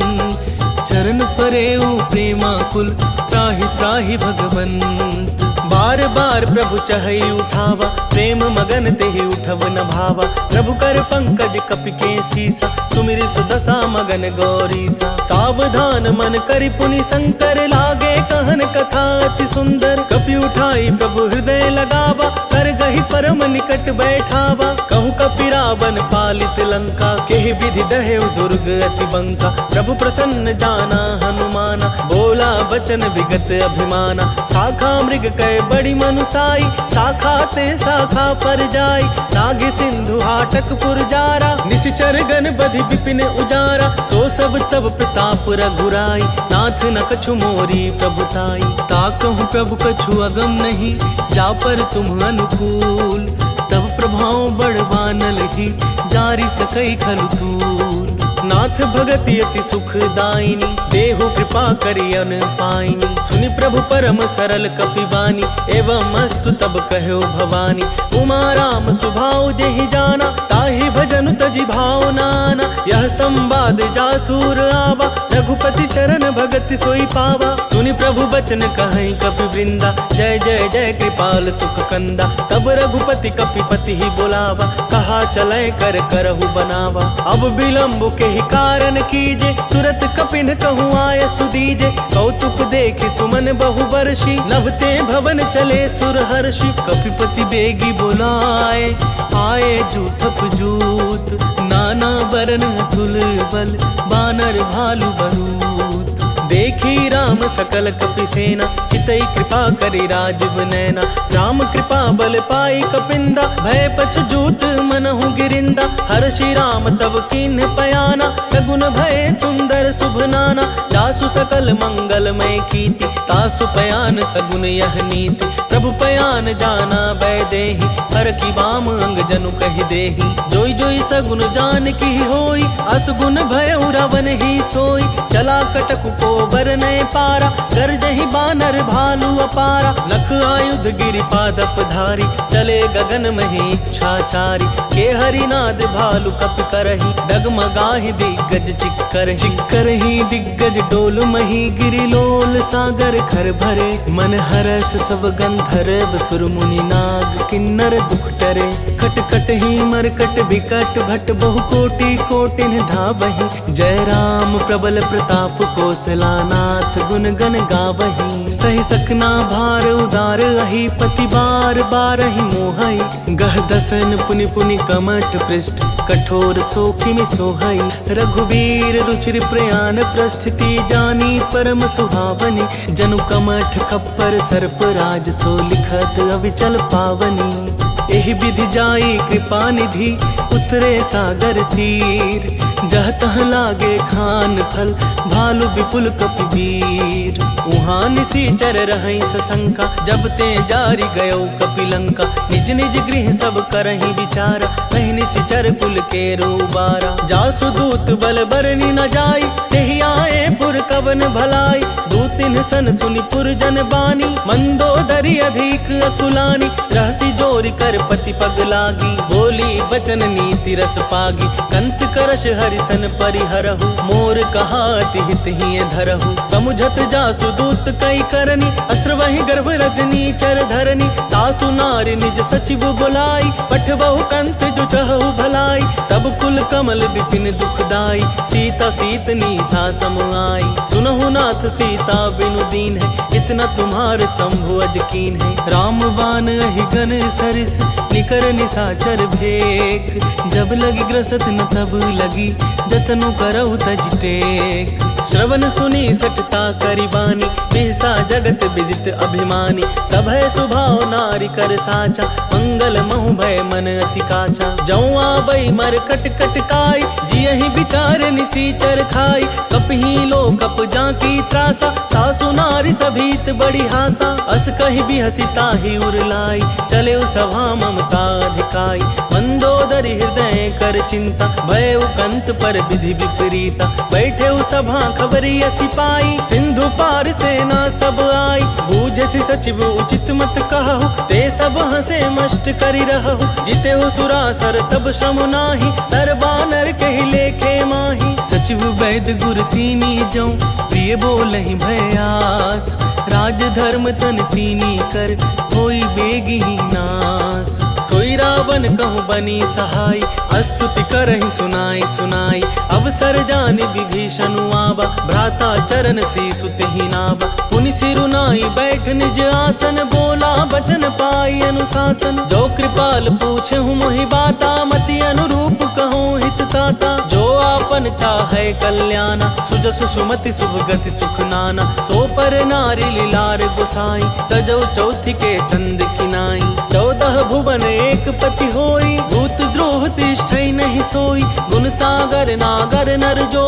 चरण परेऊ प्रेमा कुल, त्राहि त्राहि भगवंत। बार बार प्रभु चहई उठावा, प्रेम मगन तेहि उठव न भावा। प्रभु कर पंकज कपि के सीसा, सुमिरि सुदशा मगन गौरीसा। सावधान मन करि पुनि शंकर, लागे कहन कथा अति सुंदर। कपि उठाई प्रभु हृदय लगावा, कर गहि परम निकट बैठावा। कहु कपि रावण पालित लंका, केहि विधि दहेउ दुर्ग अति बंका। प्रभु प्रसन्न जाना हनुमाना, बोला बचन विगत अभिमाना। शाखा मृग कै बड़ी मनुसाई, शाखा ते शाखा पर जाई। नाग सिंधु हाटक पुरजारा, निशिचर गण बधि विपिन उजारा। सो सब तब प्रताप रघुराई, नाथ न कछु मोरी प्रभुताई। ताकहु प्रभु कछु अगम नहीं, जा पर तुम अनुकूल। तब प्रभाव बढ़वानल ही, जारी सकई खलु तूल। नाथ भगति अति सुखदायिनी, देहु कृपा करि अन पाइनी। सुनि प्रभु परम सरल कपि बानी, एवं अस्तु तब कहो भवानी। उमा राम सुभाव जेहि जाना, ताहि भजन तजि भाव नाना। यह संवाद जासूर आवा, रघुपति चरण भगति सोई पावा। सुनि प्रभु बचन कहै कपि वृंदा, जय जय जय कृपाल सुख कंदा। तब रघुपति कपिपति ही बोलावा, कहा चलै कर करहु बनावा। अब विलम्ब के ही कारण कीजे, तुरत कपिन कहूँ आय सुदीजे। कौतुक देखि सुमन बहु बरसी, नभते भवन चले सुर हर्षि। कपिपति बेगी बोलाए, आए जूथप जूत। नाना बरन तुल बल, बानर भालु बरूत। देख देखी राम सकल कपि सेना, चितई कृपा करी राजीव नैना। राम कृपा बल पाई कपिंदा, भय पछ जूत मनहु गिरिंदा। हर्षि राम तब कीन्ह पयाना, सगुन भय सुंदर शुभ नाना। जासु सकल मंगलमय कीर्ति, तासु पयान सगुन यह नीति। प्रभु पयान जाना वैदेही, हर की बाम अंग जनु कहि देही। जोई जोई सगुन जान की होई, असगुन भय रावण ही सोई। चला कटक को बरनय पारा, गर्जहि बानर भालु अपारा। नख आयुध गिरि पादप धारी, चले गगन मही इच्छाचारी। के हरिनाद भालु कपि करही, डगमगाहि दिग्गज चिक्कर। चिक्करहि दिग्गज डोल मही, गिरि लोल सागर खर भरे। मन हर्ष सब गंधर्व सुर मुनि नाग, किन्नर दुख टरे। खट खट ही मरकट बिकट भट, बहु कोटि कोटिन धावहि। जय राम प्रबल प्रताप कौशलानाथ, गुण गण गावहि। सहि सकना भार उदार अहि, पति बार बारहि मोहई। गह दसन पुनि पुनि कमठ पृष्ठ, कठोर सोखिमि सोहई। रघुबीर रुचिर प्रयाण प्रस्थिति, जानी परम सुहावनी। जनु कमठ खप्पर सर्प राज, सो लिखत अविचल पावनी। एहि विधि जाई कृपा निधि, उतरे सागर तीर। जह तह लागे खान फल, भालु विपुल कपि वीर। उहाँ निसीचर रहई सशंका, जब ते जारी गयो कपिलंका। निज निज गृह सब करहि विचारा, कहि निसीचर कुल के रोबारा। जासु दूत बल बरनि न जाई, तेहि आए पुर कवन भलाई। दूतिन सन सुनि पुर जन बानी, मंदोदरी अधिक अकुलानी। रहसी जोरि कर पति पग लागी, बोली बचन नीति रस पागी। कंत करश हरिसन परिहरहु, मोर कहा अति हित हिय धरहु। समुझत जासु दूत कई करनी, अस्त्र वहि गर्भ रजनी चर धरनी। तासु नारी निज सचिव बुलाई, पठबहु कंत जो चहु भलाई। तब कुल कमल विपिन दुखदाई, सीता सीतनी सा सम आई। सुनहु नाथ सीता बिनु दीन है, इतना तुम्हार शंभु अज कीन है। राम बान अहि गन सरिस, निकर निसाचर भेक। जब लगी ग्रसत न तब लगी, जतनु करहु तज टेक। श्रवण सुनी सठता करि बानी, बिहसा जगत विदित अभिमानी। सभय सुभाव नारी कर साचा, मंगल महु भय मन अति काचा। जौ आवै मर कट कट काय, जियहि विचार निसीचर खाई। कपहि लो कप जाकी त्रासा, तासु नारी सभीत बड़ी हासा। अस कहि बिहसी ताहि उरलाई, चले सभा ममता अधिकाई। मंदोदरी हृदय कर चिंता, भय कंत पर विधि विपरीता। बैठे सभा खबरी सिपाई, सिंधु पार सेना सब आई। बूझसि सचिव उचित मत कहु, ते सब हंसे मष्ट करि रहु। जिते सुरासर तब श्रम नाही, नर बानर केहि लेखे माही। सचिव वैद गुर तीनी जौ, प्रिय बोलहि भयास। राज धर्म तन तीनी कर, होई बेगिहि नास। सोई रावण कहूँ बनी सहाय, स्तुति करहि सुनाई सुनाई। अवसर जानि विभीषण आवा, भ्राता चरण सीसु तेहि नावा। पुनि सिरुनाई बैठ निज आसन, बोला बचन पाई अनुशासन। जो कृपाल पूछहु मोहि बाता, मति अनुरूप कहूँ हित ताता। जो आपन चाहे कल्याणा, सुजसु सुमति शुभ गति सुख नाना। सो पर नारी लीलार गोसाई, तजौ चौथि के चंद किनाई। 14 भुवन एक पति होई, भूत द्रोह तिष्ठै नहीं सोई। गुण सागर नागर नर जो,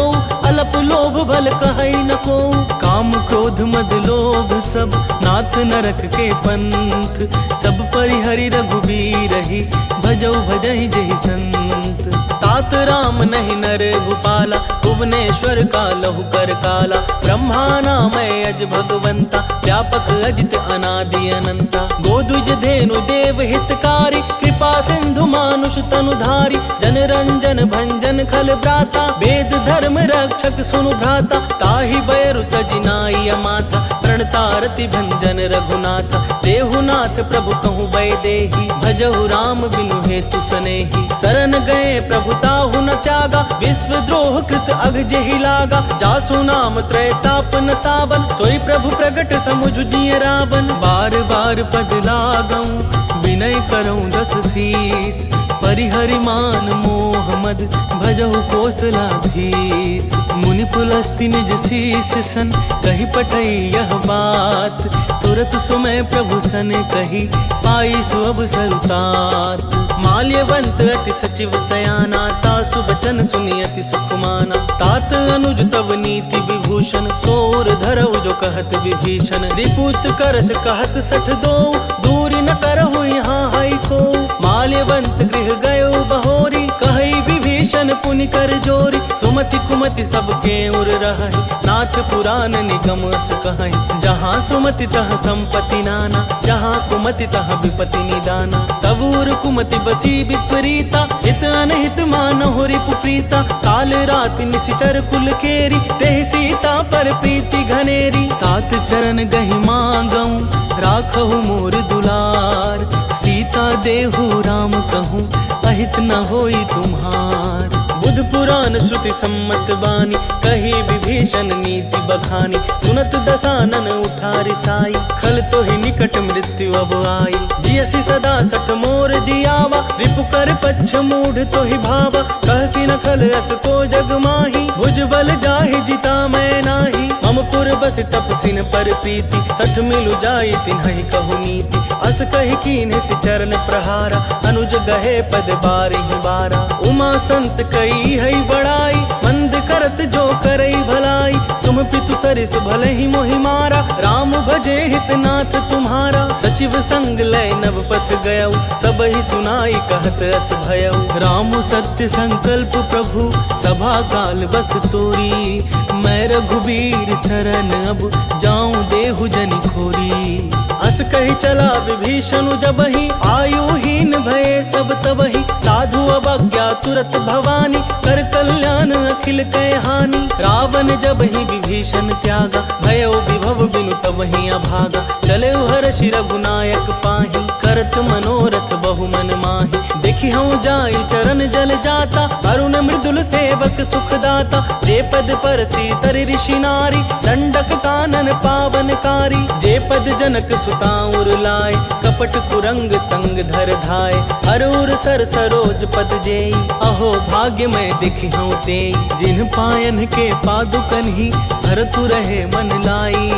अलप लोभ भल कहै न को। काम क्रोध मद लोभ सब, नाथ नरक के पंथ। सब परिहरि रघुबीरहि, भजौ भजहि जेहि संत। तात राम नहीं नर भूपाला, भुवनेश्वर का लहु कर काला। ब्रह्मा नामय अज भगवंता, व्यापक अजित अनादि अनंता। गोद्विज धेनु देव हितकारी, कृपा सिंधु मानुष तनुधारी। जन रंजन भंजन खल भ्राता, वेद धर्म रक्षक सुनु भ्राता। ताहि बयरु तजि नाई अमाथा, प्रणतारति भंजन रघुनाथ। देहुनाथ प्रभु कहूँ वैदेही, भजहु राम बिनु हेतु सनेही। शरण गए प्रभु ताहु न त्यागा, विश्व द्रोह कृत अघ जेहि लागा। जासु नाम त्रैताप न सावन, सोई प्रभु प्रगट समुझ जिय रावण। बार बार पद लागऊं विनय करऊं 10 शीस। परिहरि मान मोह मद भजहु कोसलाधीश। मुनि पुलस्ति निज शीस सन कही पठई यह बात। तुरत सुमय प्रभु सन कही पाई सु अवसर तात। माल्यवंत अति सचिव सयाना तासु बचन सुनि अति सुख माना। तात अनुज तब नीति विभूषण सोर धरऊ जो कहत विभीषण। रिपुत करस कहत 62 दूरी न करहु यहाँ हई को। माल्यवंत गृह गयो बहोरी कही विभीषण पुनि कर जोरी। सुमति कुमति सबके उर रहहि नाथ पुराण निगम अस कहहि। जहाँ सुमति तह संपत्ति नाना जहाँ कुमति तह विपत्ति निदाना। तब उर कुमति बसी विपरीता हित अनहित मानहु रिपु प्रीता। काल रात निशिचर कुल केरी तेहि सीता पर प्रीति घनेरी। तात चरण गहि मांगऊं राखहु मोर दुलार। सीता देहु राम कहूँ अहित न होई तुम्हार। बुध पुराण श्रुति सम्मत बानी कही विभीषण नीति बखानी। सुनत दसानन उठा रिसाई खल तो ही निकट मृत्यु अब आई। जियसि सदा सठ मोर जियावा रिपु कर पच्छ मूढ़ तो ही भावा। कहसी न खल अस को जग माही भुज बल जाहि जिता मैं नाही। मम पुर बस तपसिन पर प्रीति सठ मिलु जाई तिन्हि कहु नीति। अस कहि कीन्ह सि चरण प्रहारा अनुज गहे पद बारहि बारा। उमा संत कई है बड़ाई मंद करत जो करई भलाई। तुम पितु सरिस भले ही मोहि मारा राम भजे हितनाथ तुम्हारा। सचिव संग लय नव पथ गयऊ सब ही सुनाई कहत अस भयऊ। राम सत्य संकल्प प्रभु सभा काल बस तोरी। मैं रघुबीर शरण अब जाऊं देहु जनि खोरी। अस कही चला विभीषण जबहि आयुहीन भये सब तबहि। साधु अवज्ञा तुरत भवानी कर कल्याण अखिल कै हानि। रावण जबहि विभीषण त्यागा भयो विभव बिनु तबहि अभागा। चले हर्षि रघुनायक पाहि करत मनोरथ बहु मन माहि। देखि हूँ जाई चरण जल जाता अरुण मृदुल सेवक सुखदाता। जे पद पर सीतर ऋषि नारी दंडक कानन पावनकारी। जे पद जनक सुताउर लाए कपट कुरंग संग धर धाय। हरूर सर सरोज पद जेई अहो भाग्य में दिखि हूँ तेई। जिन पायन के पादुकन ही भरतु रहे मन लाई।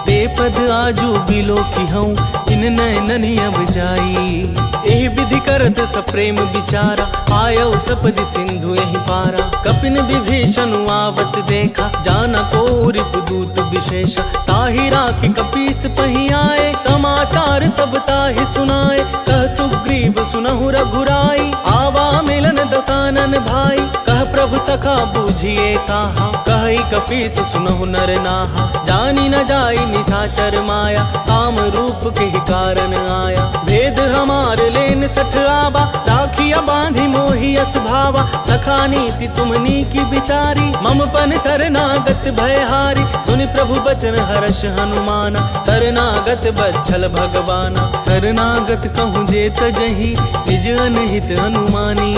ते पद आजू बिलो की हूँ इन नैनन अब जाई। एहि विधि करत सप्रेम विचारा आयो सपदि सिंधु यही पारा। कपिन विभीषण आवत देखा जाना को रिपुदूत विशेषा। ताहि राखी कपीस पही आए समाचार सब ताहि सुनाए। कह सुग्रीव सुनहु रघुराई आवा मिलन दसानन भाई। कह प्रभु सखा बूझिए कहा कहि कपीस सुनहु नर नाहा। जानी न जाई निशाचर माया काम रूप के ही कारण आया। भेद हमार लेन सठ आवा राखिया बांधी मोहि अस भावा। सखा नीति तुमनी की बिचारी मम पन शरणागत भयहारी। सुनि प्रभु बचन हर्ष हनुमाना शरणागत बच्छल भगवाना। शरणागत कहूँ जे तजहि निज अनहित अनुमानी।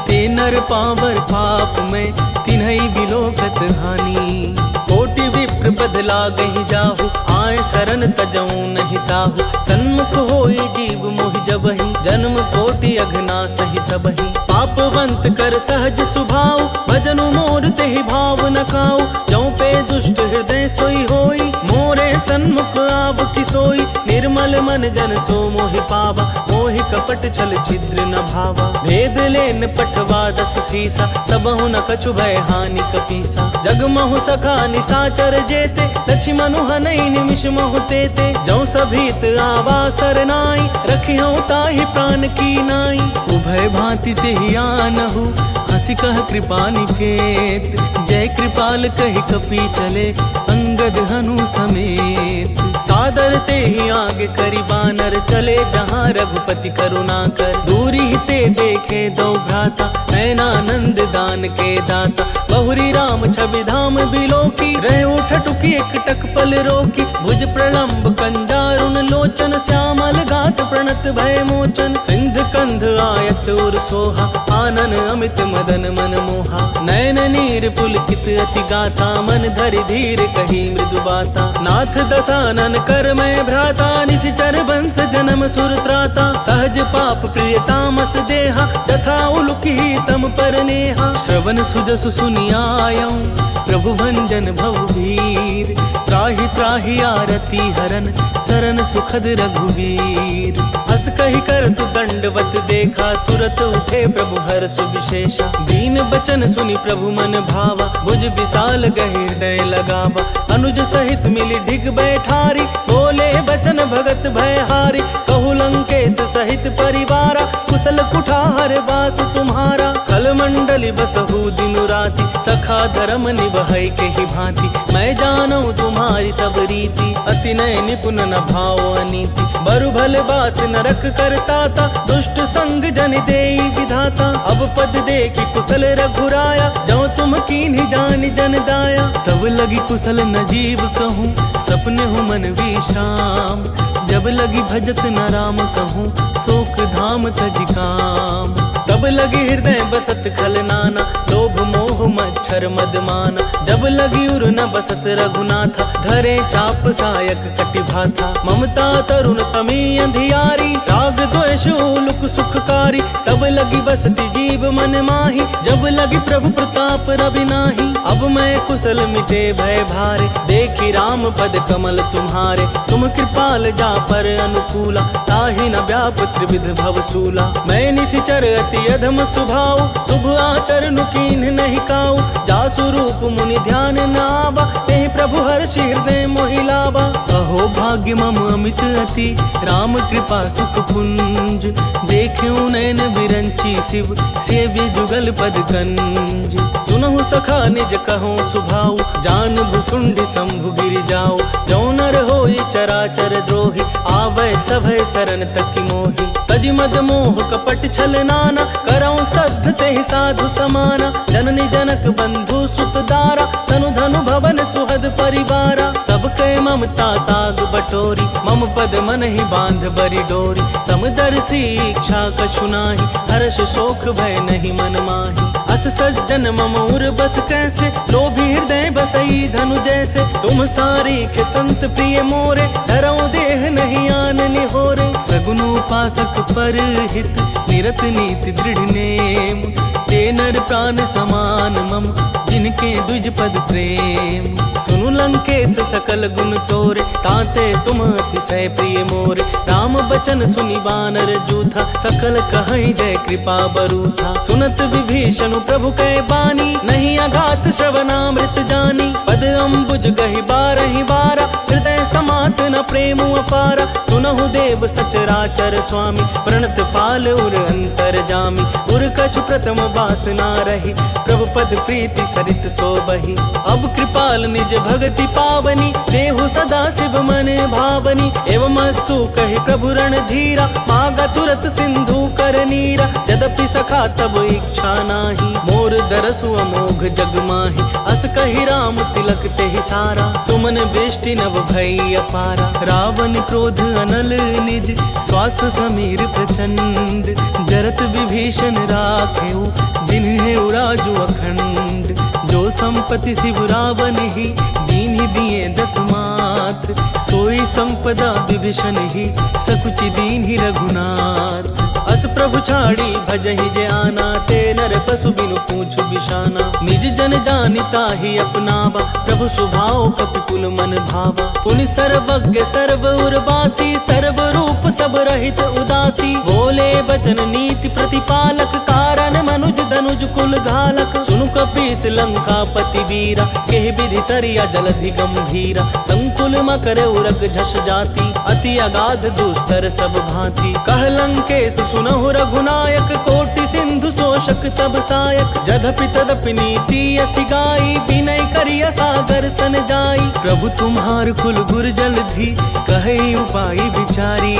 ते नर पावर पाप में तिन्हई बिलोकत हानि। कोटि विप्र बदला गही जाहु आए शरण तजऊ नहीं ताहु। सन्मुख होई जीव मोहि जबहि जन्म कोटि अघना सही तबहि। पापवंत कर सहज सुभाव भजनु मोर तेहि भाव न खाऊ। जौ पे दुष्ट हृदय सोई होई मोरे सन्मुख आव किसोई। निर्मल मन जन सो मोहि पावा मोहि कपट छल छिद्र न भावा। भेद लेन पठवा 10 सीसा तबहु न कछु भय हानि कपीसा। जगमहु सखा निशाचर जेते लक्ष्मणु हनई निमिष महु तेते। जौ सभीत आवा सरनाई रखियौ ताहि प्राण की नाई। उभय भांति तेहि आनहु हंसी कह कृपा निकेत। जय कृपाल कहि कपि चले अंगद हनु समेत। सादर ते ही आगे करी बानर चले जहाँ रघुपति करुणा कर। दूरी ही ते के देखे दो भ्राता, नयनानंद दान के दाता। बहुरी राम छवि धाम बिलोकी, रह उठ टुकी एक टक पल रोकी। भुज प्रलंब कंजारुन लोचन, श्यामल गात प्रणत भय मोचन। सिंध कंध आयत उर सोहा, आनन अमित मदन मन मोहा। नयन नीर पुलकित अति गाथा, मन धरि धीर कही मृदु बाता। नाथ दसानन कर मैं भ्राता, निशिचर बंस जन्म सुर त्राता। सहज पाप प्रिय तामस देहा, तथा उलुकी तम पर नेहा। श्रवण सुजसु सुनियायऊं, प्रभु भंजन भव भीर। त्राहि त्राहि आरती हरन, सरन सुखद रघुवीर। अस कहि करत दंडवत देखा, तुरत उठे प्रभु हर्ष विशेषा। दीन बचन सुनि प्रभु मन भावा, भुज विशाल गहि हृदय लगावा। अनुज सहित मिली ढिग बैठारी, बोले बचन भगत भयहारी। कहु लंकेश सहित परिवारा, कुशल कुठार बास तुम्हारा। खल मंडली बसहु दिनु राति, सखा धर्म निभई के ही भांति। मैं जानू तुम्हारी सब रीति, अति नय निपुण न भाव अनीति। बरु भले बास नरक करता था, दुष्ट संग जन देई विधाता। अब पद देखी कुशल रघुराया, जो तुम कीन्ही जानि जन दाया। तब लगी कुशल न जीव कहूँ, सपने हूँ मन विश्राम। जब लगी भजत न राम कहूँ, शोक धाम तज काम। तब लगी हृदय बसत खल नाना, लोभ मोह मच्छर मदमाना। जब लगी उर न बसत रघुनाथा, धरे चाप सायक कटि भाथा। ममता तरुण तमी अंधियारी, राग द्वेष लुक सुखकारी। तब लगी बसती जीव मन माही, जब लगी प्रभु प्रताप रवि नाही। अब मैं कुशल मिटे भय भारे, देखी राम पद कमल तुम्हारे। तुम कृपाल जा पर अनुकूला, ताहि न व्याप त्रिविध भवसूला। मैं निशिचर अति अधम सुभाव, शुभ आचरण कीन्ह नहीं काऊ। जासु रूप मुनि ध्यान न आवा, तेहि प्रभु हर्षि हृदय मोहि लावा। अहो भाग्य मम अमित अति, राम कृपा सुख पुंज। देख्यूं नयन बिरंची शिव, सेव्य जुगल पद कंज। सुनहु सखा निज कहूँ सुभाऊ, जान भुसुंड शंभु गिर जाओ। जो नर होई चराचर द्रोही, आवै सभय शरण तकी मोहि। तज मद मोह कपट छल नाना, करऊं सद्ध तेहि साधु समाना। जननी जनक बंधु सुत दारा, तनु धनु भवन सुहद परिवारा। सबके ममता ताग बटोरी, मम पद मन ही बांध बरी डोरी। समदर्शी इच्छा कछु नाही, हर्ष शोक भय नहीं मन माही। अस सज्जन मम उर बस कैसे, लोभी हृदय बसई धनु जैसे। तुम सारीख संत प्रिय मोरे, धरऊं देह नहीं आन निहोरे। सगुन उपासक पर हित, निरत नीति दृढ़ नेम। ते नर प्राण समान मम, जिनके द्विज पद प्रेम। सुनु लंकेश सकल गुण तोरे, ताते तुम अतिशय प्रिय मोरे। राम बचन सुनि वानर जूथा, सकल कहई जय कृपा बरूथा। सुनत विभीषण प्रभु कै बानी, नहीं अघात श्रवणामृत जानी। पद अम्बुज गहि बारहि बारा, हृदय समात न प्रेम अपारा। सुनहु देव सचराचर स्वामी, प्रणत पाल उर अंतर जामी। उर कछु प्रथम वासना रही, प्रभु पद प्रीति सरित सोबही। अब कृपाल निज भगति पावनी, देहु सदा शिव मन भावनी। एवं अस्तु कहि प्रभु रणधीरा, मागा तुरत सिंधु कर नीरा। यद्यपि सखा तब इच्छा नाही, मोर दरसु अमोघ जग माही। अस कहि राम तिलक तेहि सारा, सुमन वृष्टि नव भई अपारा। रावण क्रोध अनल निज, श्वास समीर प्रचंड। जरत विभीषण राखेउ, जिन्हें उराजु अखंड। जो संपत्ति शिव रावण ही, दीन्हि दिए दस मात। सोई संपदा विभीषण ही, सकुचि दीन्हि रघुनाथ। अस प्रभु छाड़ी भजहि जे आना, ते नर पशु बिनु पूछु बिशाना। निज जन जानिता ही अपनावा, प्रभु स्वभाव कपिकुल मन भावा। पुनि सर्वज्ञ सर्व उर्वासी, सर्व रूप सब रहित उदासी। बोले बचन नीति प्रतिपालक, कारण मनुज धनुज कुल घालक। सुनु कपीस लंकापति वीरा, केहि विधि तरिया जलधि गंभीरा। संकुल मकर उरग झष जाति, अति अगाध दुस्तर सब भांति। कह लंकेश सुनहु रघुनायक, कोटि सिंधु सो तोषक तब सायक, जधपि तदपि नीति असि गाई, विनय करिय सागर सन जाई। प्रभु तुम्हार कुल गुर जलधि, कहे उपाय विचारी,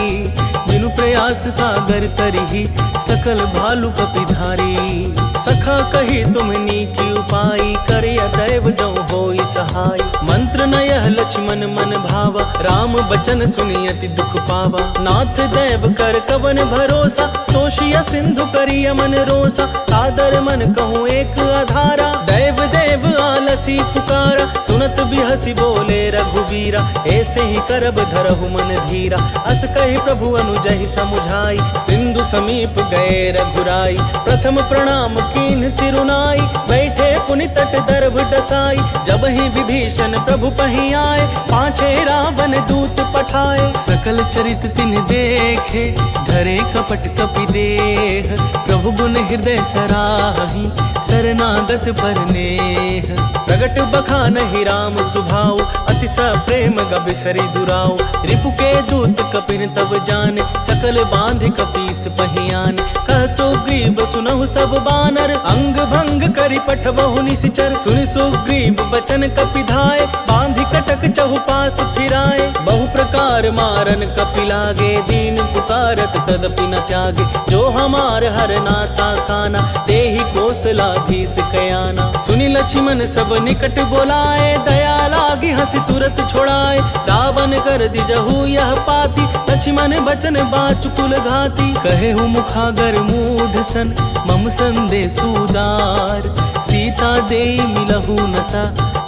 बिनु प्रयास सागर तरिहि, सकल भालु कपिधारी। सखा कही तुमनी की उपाय, करिय दैव जो होई सहाय। मंत्र न यह लक्ष्मण मन भावा, राम बचन सुनियति दुख पावा। नाथ दैव कर कवन भरोसा, सोशिया सिंधु करिय मन रोसा। सादर मन कहूँ एक आधारा, दैव देव आलसी पुकारा। सुनत बिहसी बोले रघुबीरा, ऐसे ही करब धरहु मन धीरा। अस कही प्रभु अनुजहि समुझाई, सिंधु समीप गए रघुराई। प्रथम प्रणाम कीन्ह सिरुनाई, बैठे पुनि तट दर्भ डसाई। जब ही विभीषण प्रभु पहि आए, पाछे रावण दूत पठाए। सकल चरित तिन्ह देखे, धरे कपट कपि देह। प्रभु गुण हृदय सराहि, शरणागत पर नेह। प्रगट बखानहि राम सुभाऊ, अति सप्रेम गबिसरि दुराऊ। रिपु के दूत कपिन तब जाने, सकल बांध कपीस पहियान। कह सुग्रीव सुनहु सब बानर, अंग भंग करि पठबहु निशिचर। सुनि सुग्रीव बचन कपिधाय, बांधि कटक चहुपास फिराए। बहु प्रकार मारन कपि लागे, दीन पुकारत तदपि न त्यागे। जो हमार हरनासा खाना, देहि कौशलाधीश कयाना। सुनि लक्ष्मण सब निकट बोलाए, दया लागी हंसी तुरत छोड़ाए। रावण कर दिजहु यह पाती, लक्ष्मण बचन बाचुकुल घाती। कहे हूँ मुखागर मूढ़ सन, मम संदेश उदार। सीता दे मिलहु नता,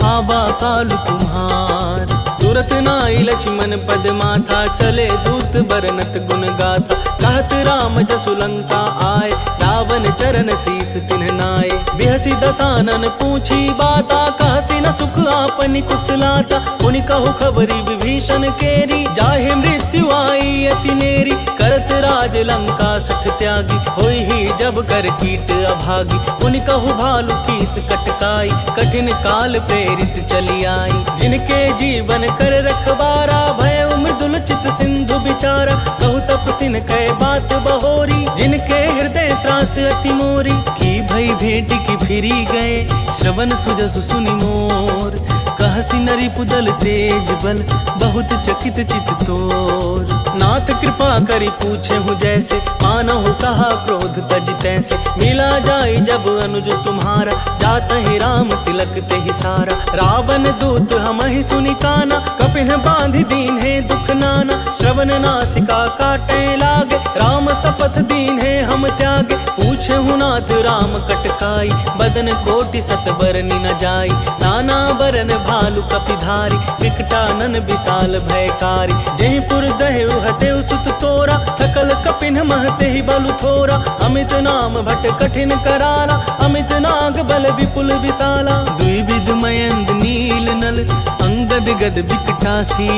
आबा कालु तुम्हार। तुरत नाई लक्ष्मण पद माथा, चले दूत बरनत गुण गाथा। कहत राम जसु लंका आए, रावण चरण शीस तिन्ह नाए। बिहसी दसानन पूछी बाता, कहसी न सुख आपनि कुशलाता। मुनि कहु खबरी विभीषण केरी, जाहे मृत्यु आई अति नेरी। करत राज लंका सठ त्यागी, होई ही जब कर कीट अभागी। मुनि कहु भालु कीस कटकाई, कठिन काल प्रेरित चली आई। जिनके जीवन कर रखबारा, भय मृदुल चित सिंधु बिचारा। कहु तपसिन कै बात बहोरी, जिनके हृदय त्रास अति मोरी। की भई भेंट की फिरी गए, श्रवण सुजसु सुनि मोर। कहसी नरि पुदल तेज बल, बहुत चकित चित तोर। नाथ कृपा करि पूछे हूँ जैसे, मानहु कहा क्रोध तज तैसे। मिला जाय जब अनुज तुम्हारा, जात ही राम तिलक तेहि सारा। रावण दूत हमहि सुनि काना, कपिन बांधि दीन है दुख नाना। श्रवण नासिका काटे लागे, राम शपथ दीन है हम त्यागे। पूछे हूँ नाथ राम कटकाई, बदन कोटि सत बरनि न जाई। नाना बरन भालु कपिधारी, विकटानन विशाल भयकारी। जहि पुर दहेउ हतेउ सुत तोरा, सकल कपिन महते बलु थोरा। अमित नाम भट कठिन कराला, अमित नाग बल विपुल विशाला। द्विविध मयंद नील नल, अंगद गद विकटासी।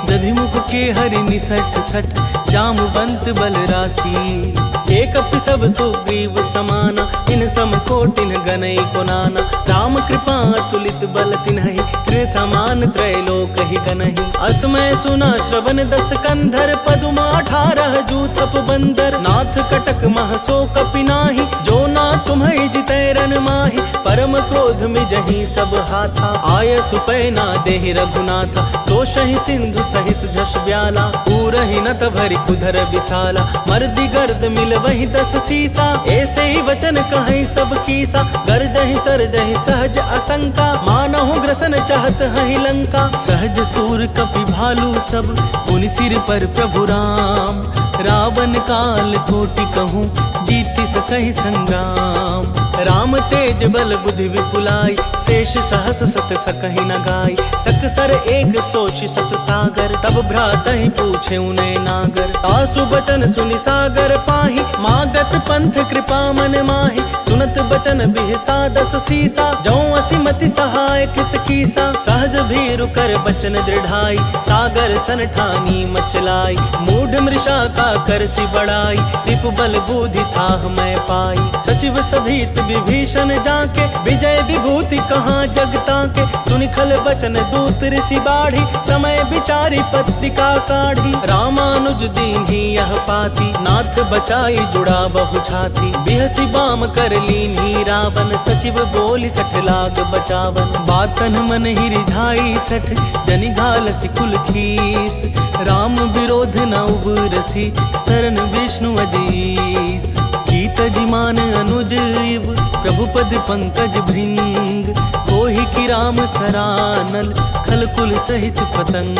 दधिमुख के हरि निसठ सठ, जामवंत बल राशि। एक सब सुग्रीव समाना, इन सम कोटिन गनई को नाना। राम कृपा अतुलित बल तिन्हि, कृ समान त्रैलोक ही गनहि। असमय सुना श्रवण दस कंधर, पदुमा 18 जूथप बंदर। नाथ कटक मह सो कपि नाही, जो ना तुम्हि जितै रन माही। परम क्रोध मिजहि सब हाथा, आय सुपैना देहि रघुनाथा। सोषहि सिंधु सहित झस ब्याला, पूरहि नत भरि कुधर विशाला। मर्दि गर्द मिल वही 10 सीसा, ऐसे ही वचन कहीं सब कीसा। गरजहि तरजहि सहज असंका, मानहु ग्रसन चाहत हहि लंका। सहज सूर कपि भालू सब, पुनि सिर पर प्रभु राम। रावण काल कोटि कहूँ, जीति सकहि संग्राम। राम तेज बल बुद्धि विपुलाई, शेष सहस सत सकहि न गाई। सकसर एक सोच सत सागर, तब भ्रातहि पूछे उनय नागर। आसु बचन सुनि सागर पाहि, मागत पंथ कृपा मन माहि। सुनत बचन बिहसा 10 सीसा, जौं असिमति सहाय कृत कीसा। सहज भीरु कर बचन दृढ़ाई, सागर सन ठानी मचलाई। मूढ़ मृषा का करसि बड़ाई, रिपु बल बुद्धि थाह मैं पाई। सचिव सभीत विभीषण जाके, विजय विभूति कहाँ जगता के। सुनि खल बचन दूत ऋषि बाढ़ी, समय विचारी पत्रिका काढ़ी। रामानुज दीन्ही यह पाती, नाथ बचाई जुड़ा बहु छाती। बिहसी बाम कर लीन्ही रावण, सचिव बोली 60 लाख बचावन। बातन मन ही रिझाई 60, जनि घालसी कुल खीस। राम विरोध न उबरसी, शरण विष्णु अजीस। कीत जिमान अनुज इव, प्रभु पद पंकज भृंग। कोहि की राम सरानल, खल कुल सहित पतंग।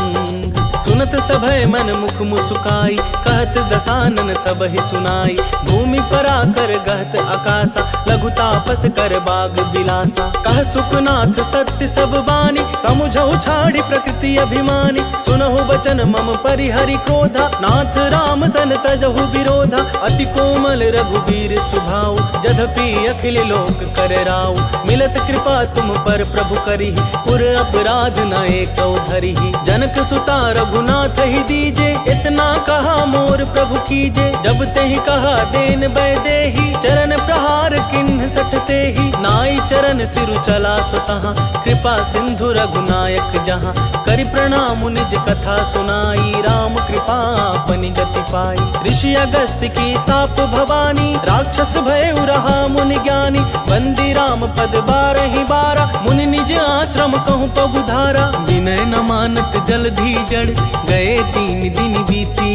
सुनत सभय मन मुख मुसुकाई, कहत दसानन सब ही सुनाई। भूमि पर आकर गहत आकाशा, लघु तापस कर बाग बिलासा। कह सुखनाथ सत्य सब बानी, समुझऊ छाड़ी प्रकृति अभिमानी। सुनहु बचन मम परिहरि क्रोधा, नाथ राम सन तजहु विरोधा। अति कोमल रघुबीर सुभाऊ, जधपि अखिल लोक कर राऊ। मिलत कृपा तुम पर प्रभु करिहि, पुर अपराध न एकौ धरिहि। जनक सुता रघुनाथ ही दीजे, इतना कहा मोर प्रभु कीजे। जब तेहि कहा देन बैदेही, चरण प्रहार किन्ह सठते ही। नाई चरण सिरु चला सुतहाँ, कृपा सिंधु रघुनायक जहाँ। करि प्रणाम निज कथा सुनाई, राम कृपा अपनी गति पाई। ऋषि अगस्त्य की साप भवानी, राक्षस भय रहा मुनि ज्ञानी। बंदी राम पद 12 बारा, मुनि निज आश्रम कहूँ पगु धारा। विनय न मानत जलधि जड़, गए 3 दिन बीती।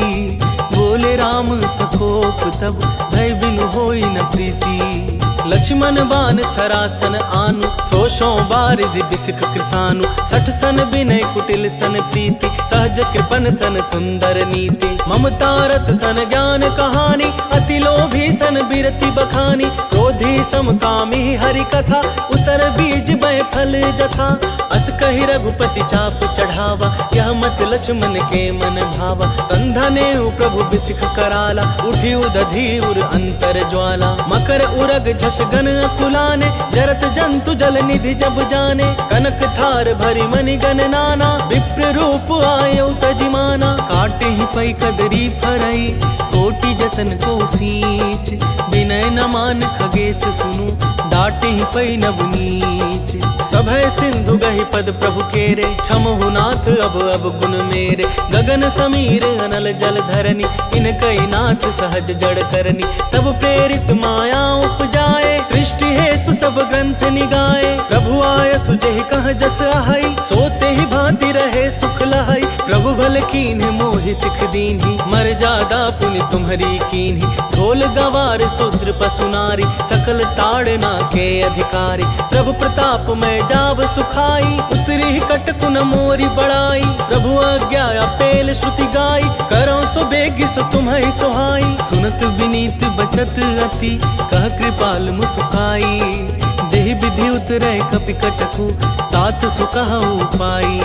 बोले राम सकोप तब, भय बिनु होई न प्रीति। लक्ष्मण बान सरासन आनु, सोशों बारिधि बिसिख कृसानु। 60 सन विनय कुटिल सन प्रीति, सहज कृपन सन सुंदर नीति। ममता रत सन ज्ञान कहानी, अति लोभी सन बिरति बखानी। क्रोधी समकामी हरि कथा, उसर बीज बै फल जथा। अस कहि रघुपति चाप चढ़ावा, यह मत लक्ष्मण के मन भावा। संधने प्रभु बिसिख कराला, उठी उदधि उर अंतर ज्वाला। मकर उरग झषगन अकुलाने, जरत जंतु जल निधि जब जाने। कनक थार भरी मणि गण नाना, विप्र रूप आयो तजिमाना। काटे ही पै कदरी फरई, कोटि जतन को सींच। विनय न मान खगेश सुनु, डाटे ही पै नव नीच। सभय सिंधु गहि पद प्रभु केरे, क्षमहु नाथ अब गुण मेरे। गगन समीर अनल जल धरनी, इनकई नाथ सहज जड़ करनी। तब प्रेरित माया उपजाए, सृष्टि हेतु सब ग्रंथ निगाए। प्रभु आय सुजहि कह जस आहई, सोते ही भांति रहे सुख लहई। प्रभु भल कीन्ह मोहि सिख दीन्ही, मर्यादा पुनि तुम्हरी कीन्ही। ढोल गवार शूद्र पशु नारी, सकल ताड़ना के अधिकारी। प्रभु प्रताप में जाव सुखाई, उतरी कटकु न मोरी बड़ाई। प्रभु आज्ञा पेल श्रुति गाई, करो सो बेगी सो तुम्हें सुहाई। सुनत विनीत बचत अति, कह कृपाल मुसुकाई। जेहि विधि उतरै कपि कटकु, तात सो कहु पाई।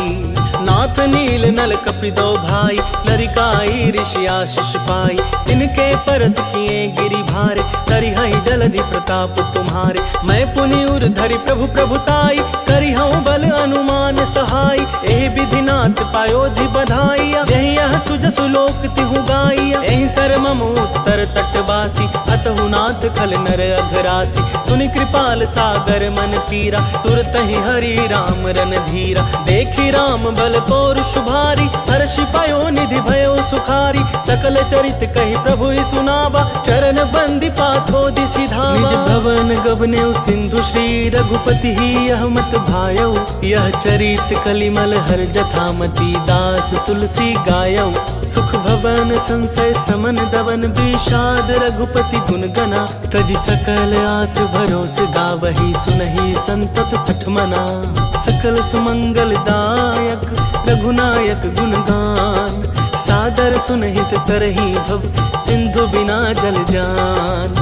नाथ नील नल कपि दो भाई, लरिकाई ऋषि आशीष पाई। तिनके परस किए गिरि भारे, तरिहै जलधि प्रताप तुम्हारे। मैं पुनि उर धरि प्रभु प्रभुताई, करिहऊँ बल अनुमान सहाय। एहि विधि नाथ पायोधि बधाइया, यही यह सुजसु लोक तिहु गाइया। एहि सर मम उत्तर तटवासी, अतहु नाथ खल नर अघरासी। सुनि कृपाल सागर मन पीरा, तुरत ही हरि राम रन धीरा। देखी राम बल पौरुष भारी, हर्षि पायो निधि भयो सुखारी। सकल चरित कहि प्रभु सुनावा, चरण बंदी पाथो दिसि धावा। निज भवन गवने सिंधु श्री रघुपति ही, यह मत भायौ। यह चरित कलिमल हर जथामति, दास तुलसी गायौ। सुख भवन संशय समन दवन, विषाद रघुपति गुण गना। तजि सकल आस भरोस गावही, सुनहि संतत 60 मना। सकल सुमंगल दायक, रघुनायक गुणगान। सादर सुनहित तरहि भव, सिंधु बिना जल जान।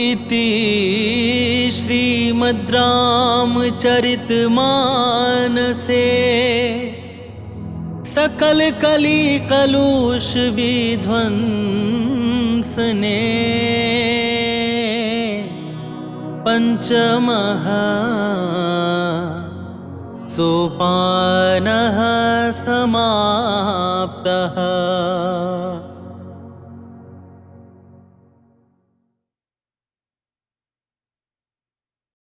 इति श्रीमद् रामचरित मानसे, सकल कली कलुष विध्वंसने। पंचमः सोपानः समाप्तः।